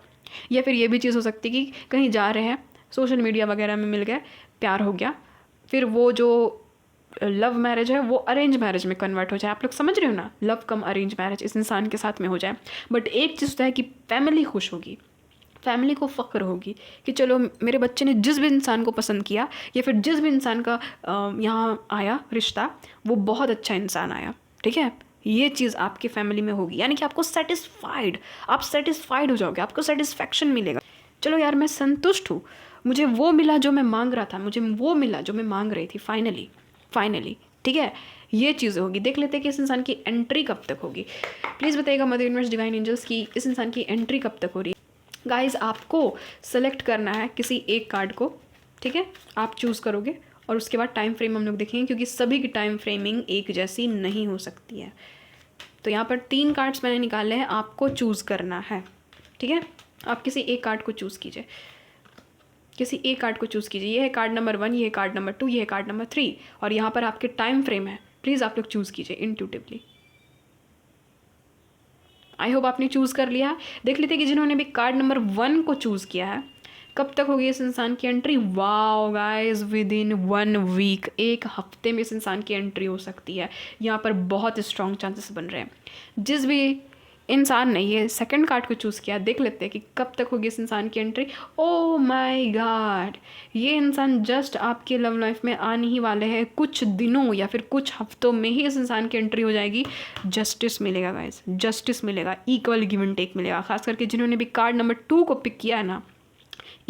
या फिर ये भी चीज़ हो सकती है कि कहीं जा रहे हैं, सोशल मीडिया वगैरह में मिल गए, प्यार हो गया, फिर वो जो लव मैरिज है वो अरेंज मैरिज में कन्वर्ट हो जाए। आप लोग समझ रहे हो ना, लव कम अरेंज मैरिज इस इंसान के साथ में हो जाए। बट एक चीज़ तो है कि फैमिली खुश होगी, फैमिली को फ़ख्र होगी कि चलो मेरे बच्चे ने जिस भी इंसान को पसंद किया, या फिर जिस भी इंसान का यहाँ आया रिश्ता, वो बहुत अच्छा इंसान आया, ठीक है। ये चीज़ आपकी फैमिली में होगी, यानी कि आपको आप सेटिस्फाइड हो जाओगे, आपको सेटिस्फैक्शन मिलेगा। चलो यार, मैं संतुष्ट हूँ, मुझे वो मिला जो मैं मांग रहा था, मुझे वो मिला जो मैं मांग रही थी, फाइनली, ठीक है। ये चीज़ें होगी। देख लेते हैं कि इस इंसान की एंट्री कब तक होगी। प्लीज़ बताइएगा मदर यूनिवर्स, डिवाइन एंजल्स की इस इंसान की एंट्री कब तक हो रही है। गाइस, आपको सेलेक्ट करना है किसी एक कार्ड को, ठीक है, आप चूज़ करोगे और उसके बाद टाइम फ्रेम हम लोग देखेंगे, क्योंकि सभी की टाइम फ्रेमिंग एक जैसी नहीं हो सकती है। तो यहाँ पर 3 कार्ड्स मैंने निकाले हैं, आपको चूज़ करना है, ठीक है। आप किसी एक कार्ड को चूज़ कीजिए, किसी एक कार्ड को चूज़ कीजिए। ये है कार्ड नंबर 1, ये है कार्ड नंबर 2, ये है कार्ड नंबर 3, और यहाँ पर आपके टाइम फ्रेम है। प्लीज़ आप लोग चूज़ कीजिए इंट्यूटिवली। आई होप आपने चूज़ कर लिया है। देख लेते हैं कि जिन्होंने भी कार्ड नंबर 1 को चूज़ किया है, कब तक होगी इस इंसान की entry. Wow guys, within 1 week, एक हफ्ते में इस इंसान की एंट्री हो सकती है। यहाँ पर बहुत स्ट्रॉन्ग चांसेस बन रहे हैं। जिस भी इंसान ने ये सेकंड कार्ड को चूज़ किया, देख लेते हैं कि कब तक होगी इस इंसान की एंट्री। ओ माय गॉड, ये इंसान जस्ट आपके लव लाइफ में आने ही वाले हैं। कुछ दिनों या फिर कुछ हफ्तों में ही इस इंसान की एंट्री हो जाएगी। जस्टिस मिलेगा गाइस, जस्टिस मिलेगा, इक्वल गिव एंड टेक मिलेगा। खास करके जिन्होंने भी कार्ड नंबर 2 को पिक किया है ना,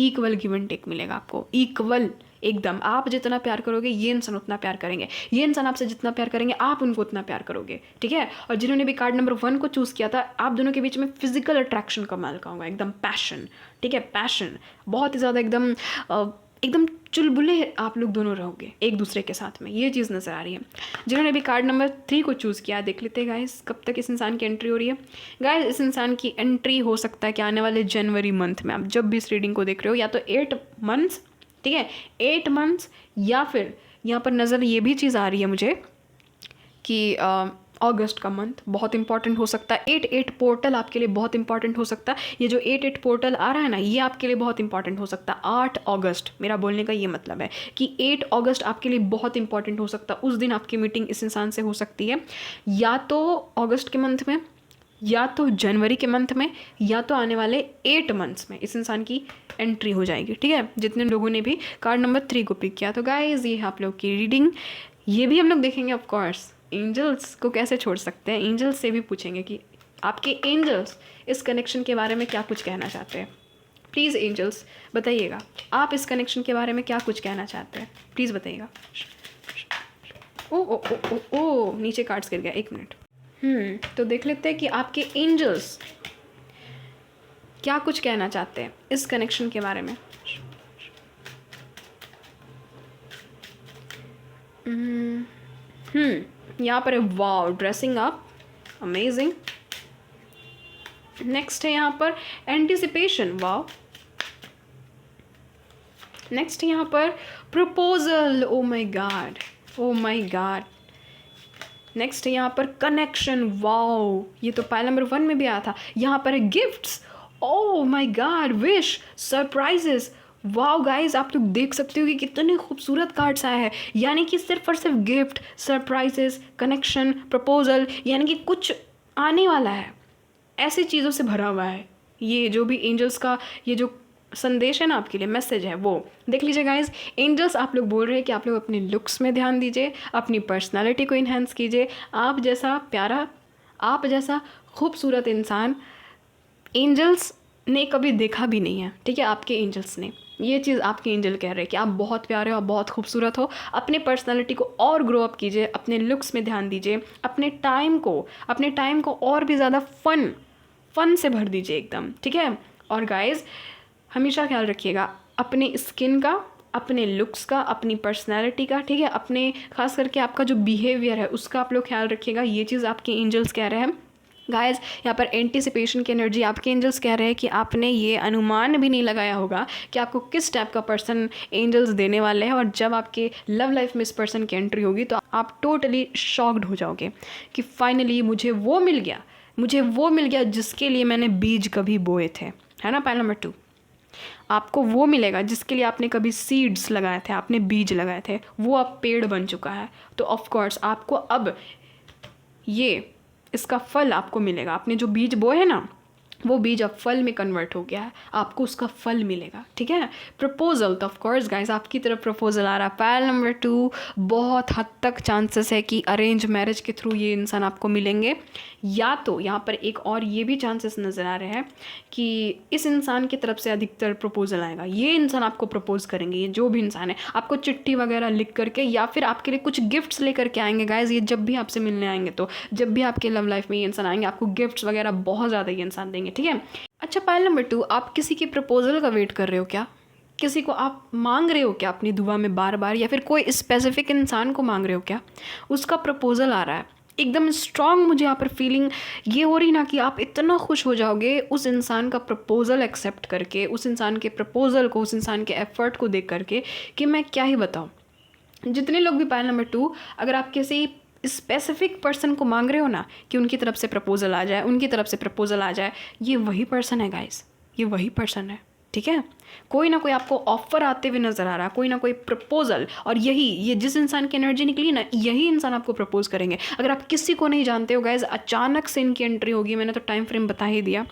इक्वल गिव एंड टेक मिलेगा आपको, इक्वल एकदम। आप जितना प्यार करोगे ये इंसान उतना प्यार करेंगे, ये इंसान आपसे जितना प्यार करेंगे आप उनको उतना प्यार करोगे, ठीक है। और जिन्होंने भी कार्ड नंबर 1 को चूज़ किया था, आप दोनों के बीच में फिजिकल अट्रैक्शन कमाल का होगा, एकदम पैशन, ठीक है, पैशन बहुत ही ज़्यादा, एकदम चुलबुले आप लोग दोनों रहोगे एक दूसरे के साथ में। ये चीज़ नज़र आ रही है। जिन्होंने भी कार्ड नंबर 3 को चूज़ किया, देख लेते हैं गाइस कब तक इस इंसान की एंट्री हो रही है। गाइस, इस इंसान की एंट्री हो सकता है कि आने वाले जनवरी मंथ में। आप जब भी इस रीडिंग को देख रहे हो, या तो 8 मंथ्स, ठीक है, 8 मंथ्स, या फिर यहाँ पर नज़र ये भी चीज़ आ रही है मुझे कि अगस्त का मंथ बहुत इंपॉर्टेंट हो सकता है। 8-8 पोर्टल आपके लिए बहुत इंपॉर्टेंट हो सकता है। ये जो 8-8 पोर्टल आ रहा है ना, ये आपके लिए बहुत इंपॉर्टेंट हो सकता है। 8 अगस्त, मेरा बोलने का ये मतलब है कि 8 अगस्त आपके लिए बहुत इंपॉर्टेंट हो सकता है। उस दिन आपकी मीटिंग इस इंसान से हो सकती है, या तो अगस्त के मंथ में, या तो जनवरी के मंथ में, या तो आने वाले 8 मंथ्स में इस इंसान की एंट्री हो जाएगी, ठीक है। जितने लोगों ने भी कार्ड नंबर 3 को पिक किया। तो गाइज, ये है आप लोग की रीडिंग। ये भी हम लोग देखेंगे ऑफ कोर्स, एंजल्स को कैसे छोड़ सकते हैं। एंजल्स से भी पूछेंगे कि आपके एंजल्स इस कनेक्शन के बारे में क्या कुछ कहना चाहते हैं। प्लीज़ एंजल्स बताइएगा, आप इस कनेक्शन के बारे में क्या कुछ कहना चाहते हैं, प्लीज़ बताइएगा। ओ ओ ओ ओ ओ, नीचे कार्ड्स गिर गया, 1 मिनट। तो देख लेते हैं कि आपके एंजल्स क्या कुछ कहना चाहते हैं इस कनेक्शन के बारे में। यहाँ पर है wow, dressing up, amazing. Next है यहाँ पर एंटिसिपेशन, वाओ। नेक्स्ट है यहाँ पर proposal, oh my God, oh my God. Next है यहाँ पर कनेक्शन, वाओ, ये तो पाइल नंबर 1 में भी आया था। यहाँ पर है gifts, oh my God, wish, surprises. Wow guys, आप लोग देख सकते हो कि कितने खूबसूरत कार्ड्स आए हैं। यानी कि सिर्फ और सिर्फ गिफ्ट, सरप्राइजेस, कनेक्शन, प्रपोजल, यानी कि कुछ आने वाला है, ऐसी चीज़ों से भरा हुआ है। ये जो भी एंजल्स का ये जो संदेश है ना आपके लिए, मैसेज है, वो देख लीजिए गाइज। एंजल्स आप लोग बोल रहे हैं कि आप लोग अपने लुक्स में ध्यान दीजिए, अपनी पर्सनालिटी को इन्हेंस कीजिए। आप जैसा प्यारा, आप जैसा खूबसूरत इंसान एंजल्स ने कभी देखा भी नहीं है, ठीक है। आपके एंजल्स ने ये चीज़, आपके एंजल कह रहे हैं कि आप बहुत प्यारे हो, बहुत खूबसूरत हो। अपने पर्सनालिटी को और ग्रो अप कीजिए, अपने लुक्स में ध्यान दीजिए, अपने टाइम को और भी ज़्यादा फन से भर दीजिए एकदम, ठीक है। और गाइज, हमेशा ख्याल रखिएगा अपने स्किन का, अपने लुक्स का, अपनी पर्सनैलिटी का, ठीक है। अपने खास करके आपका जो बिहेवियर है उसका आप लोग ख्याल रखिएगा। ये चीज़ आपके एंजल्स कह रहे हैं। गाइस यहाँ पर एंटिसिपेशन की एनर्जी, आपके एंजल्स कह रहे हैं कि आपने ये अनुमान भी नहीं लगाया होगा कि आपको किस टाइप का पर्सन एंजल्स देने वाले हैं, और जब आपके लव लाइफ में इस पर्सन की एंट्री होगी तो आप टोटली शॉक्ड हो जाओगे कि फाइनली मुझे वो मिल गया, मुझे वो मिल गया जिसके लिए मैंने बीज कभी बोए थे, है ना। पॉइंट नंबर 2, आपको वो मिलेगा जिसके लिए आपने कभी सीड्स लगाए थे, आपने बीज लगाए थे, वो अब पेड़ बन चुका है। तो ऑफ कोर्स आपको अब ये इसका फल आपको मिलेगा। आपने जो बीज बोए है ना, वो बीज अब फल में कन्वर्ट हो गया है, आपको उसका फल मिलेगा, ठीक है। प्रपोजल, तो ऑफ कोर्स गाइस आपकी तरफ प्रपोजल आ रहा है। पैल नंबर 2, बहुत हद तक चांसेस है कि अरेंज मैरिज के थ्रू ये इंसान आपको मिलेंगे, या तो यहाँ पर एक और ये भी चांसेस नज़र आ रहे हैं कि इस इंसान की तरफ से अधिकतर प्रपोजल आएगा। ये इंसान आपको प्रपोज करेंगे, ये जो भी इंसान है आपको चिट्ठी वगैरह लिख करके या फिर आपके लिए कुछ गिफ्ट्स लेकर के आएंगे गाइज। ये जब भी आपसे मिलने आएंगे, तो जब भी आपके लव लाइफ में ये इंसान आएंगे, आपको गिफ्ट्स वगैरह बहुत ज़्यादा ये इंसान देंगे, ठीक है। अच्छा, पॉइंट नंबर 2, आप किसी की प्रपोजल का वेट कर रहे हो क्या? किसी को आप मांग रहे हो क्या अपनी दुआ में बार बार, या फिर कोई स्पेसिफिक इंसान को मांग रहे हो क्या? उसका प्रपोजल आ रहा है एकदम स्ट्रांग। मुझे यहाँ पर फीलिंग ये हो रही ना कि आप इतना खुश हो जाओगे उस इंसान का प्रपोजल एक्सेप्ट करके, उस इंसान के प्रपोजल को, उस इंसान के एफर्ट को देख करके, कि मैं क्या ही बताऊँ। जितने लोग भी पायल नंबर 2, अगर आप किसी स्पेसिफिक पर्सन को मांग रहे हो ना कि उनकी तरफ से प्रपोजल आ जाए, उनकी तरफ से प्रपोजल आ जाए, ये वही पर्सन है गाइस, ये वही पर्सन है, ठीक है। कोई ना कोई आपको ऑफर आते हुए नज़र आ रहा है, कोई ना कोई प्रपोजल, और ये जिस इंसान की एनर्जी निकली ना, यही इंसान आपको प्रपोज करेंगे। अगर आप किसी को नहीं जानते हो गाइज, अचानक से इनकी एंट्री होगी, मैंने तो टाइम फ्रेम बता ही दिया।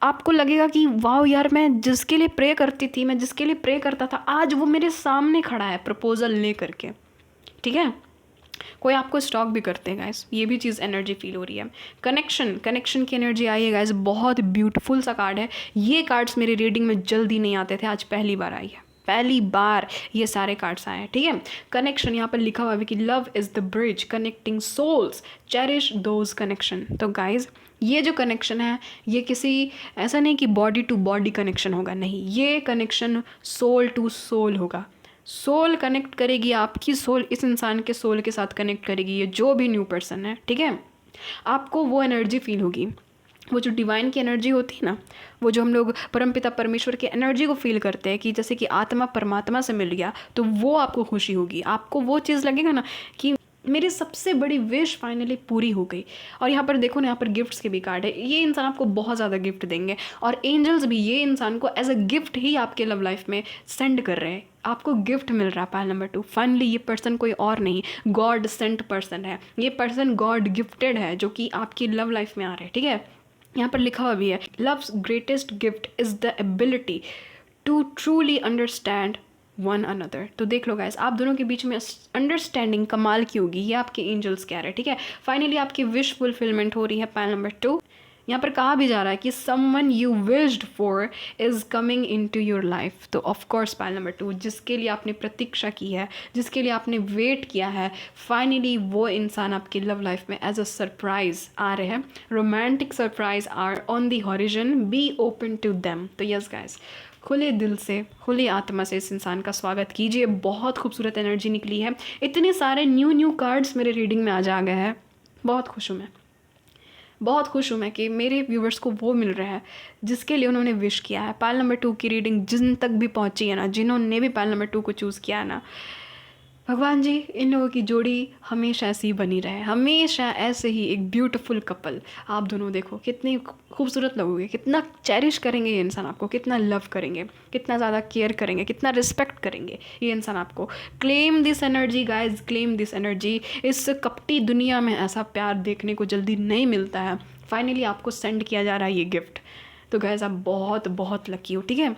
आपको लगेगा कि वाह यार, मैं जिसके लिए प्रे करती थी, मैं जिसके लिए प्रे करता था, आज वो मेरे सामने खड़ा है प्रपोजल ले करके, ठीक है। कोई आपको स्टॉक भी करते हैं गाइस, ये भी चीज़ एनर्जी फील हो रही है। कनेक्शन की एनर्जी आई है गाइस, बहुत ब्यूटीफुल सा कार्ड है। ये कार्ड्स मेरी रीडिंग में जल्दी नहीं आते थे, आज पहली बार आई है, पहली बार ये सारे कार्ड्स आए हैं, ठीक है। कनेक्शन, यहाँ पर लिखा हुआ है कि love is the bridge connecting souls, cherish those connection. तो गाइज ये जो कनेक्शन है, ये किसी ऐसा नहीं कि बॉडी टू बॉडी कनेक्शन होगा, नहीं, ये कनेक्शन सोल टू सोल होगा। सोल कनेक्ट करेगी, आपकी सोल इस इंसान के सोल के साथ कनेक्ट करेगी, ये जो भी न्यू पर्सन है, ठीक है। आपको वो एनर्जी फील होगी, वो जो डिवाइन की एनर्जी होती है ना, वो जो हम लोग परमपिता परमेश्वर की एनर्जी को फील करते हैं कि जैसे कि आत्मा परमात्मा से मिल गया, तो वो आपको खुशी होगी। आपको वो चीज़ लगेगा ना कि मेरी सबसे बड़ी विश फाइनली पूरी हो गई। और यहाँ पर देखो ना, यहाँ पर गिफ्ट्स के भी कार्ड है, ये इंसान आपको बहुत ज़्यादा गिफ्ट देंगे, और एंजल्स भी ये इंसान को एज अ गिफ्ट ही आपके लव लाइफ में सेंड कर रहे हैं, आपको गिफ्ट मिल रहा है। पायल नंबर 2, फाइनली ये पर्सन कोई और नहीं, गॉड सेंट पर्सन है, ये पर्सन गॉड गिफ्टेड है, जो कि आपकी लव लाइफ में आ रहे हैं, ठीक है। यहाँ पर लिखा हुआ भी है, love's greatest gift is the ability to truly understand one another. तो देख लो गाइस, आप दोनों के बीच में अंडरस्टैंडिंग कमाल की होगी, ये आपके एंजल्स कह रहे हैं, ठीक है। फाइनली आपकी विश फुलफिलमेंट हो रही है। पायल नंबर 2, यहाँ पर कहा भी जा रहा है कि someone you wished for is coming into your life. तो ऑफ कोर्स पायल नंबर 2, जिसके लिए आपने प्रतीक्षा की है, जिसके लिए आपने वेट किया है, फाइनली वो इंसान आपकी लव लाइफ में एज अ सरप्राइज आ रहे हैं। Romantic surprise are on the horizon, be open to them. तो यस गाइस, खुले दिल से, खुली आत्मा से इस इंसान का स्वागत कीजिए। बहुत खूबसूरत एनर्जी निकली है, इतने सारे न्यू कार्ड्स मेरे रीडिंग में आज आ गए हैं। बहुत खुश हूँ मैं, बहुत खुश हूँ मैं कि मेरे व्यूवर्स को वो मिल रहा है जिसके लिए उन्होंने विश किया है। पायल नंबर 2 की रीडिंग जिन तक भी पहुँची है ना, जिन्होंने भी पायल नंबर 2 को चूज़ किया है ना, भगवान जी इन लोगों की जोड़ी हमेशा ऐसी ही बनी रहे, हमेशा ऐसे ही एक ब्यूटीफुल कपल। आप दोनों देखो कितने खूबसूरत लगोगे, कितना चेरिश करेंगे ये इंसान आपको, कितना लव करेंगे, कितना ज़्यादा केयर करेंगे, कितना रिस्पेक्ट करेंगे ये इंसान आपको। Claim this energy guys, claim this energy. इस कपटी दुनिया में ऐसा प्यार देखने को जल्दी नहीं मिलता है। फाइनली आपको सेंड किया जा रहा है ये गिफ्ट। तो गाइज आप बहुत बहुत लकी हो, ठीक है।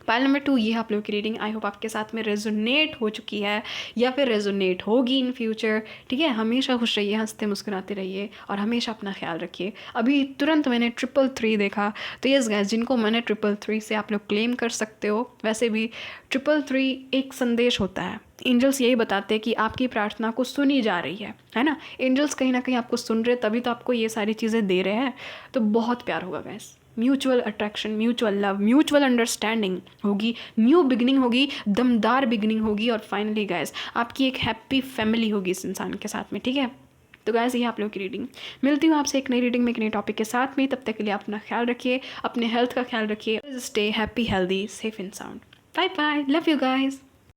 पायल नंबर 2 ये आप लोगों की रीडिंग आई होप आपके साथ में रेजोनेट हो चुकी है या फिर रेजोनेट होगी इन फ्यूचर, ठीक है। हमेशा खुश रहिए, हंसते मुस्कुराते रहिए और हमेशा अपना ख्याल रखिए। अभी तुरंत मैंने 333 देखा, तो यस गाइस, जिनको मैंने 333 से आप लोग क्लेम कर सकते हो। वैसे भी 333 एक संदेश होता है, एंजल्स यही बताते हैं कि आपकी प्रार्थना को सुनी जा रही है ना। एंजल्स कहीं ना कहीं आपको सुन रहे, तभी तो आपको ये सारी चीज़ें दे रहे हैं। तो बहुत प्यार होगा guys, mutual attraction, mutual love, mutual understanding होगी, न्यू बिगनिंग होगी, दमदार बिगनिंग होगी, और फाइनली गाइस आपकी एक हैप्पी फैमिली होगी इस इंसान के साथ में, ठीक है। तो गाइस ये आप लोगों की रीडिंग। मिलती हूँ आपसे एक नई रीडिंग में, एक नई टॉपिक के साथ में। तब तक के लिए अपना ख्याल रखिए, अपने हेल्थ का ख्याल रखिए। Stay happy, healthy, safe and sound. Bye bye, love you guys.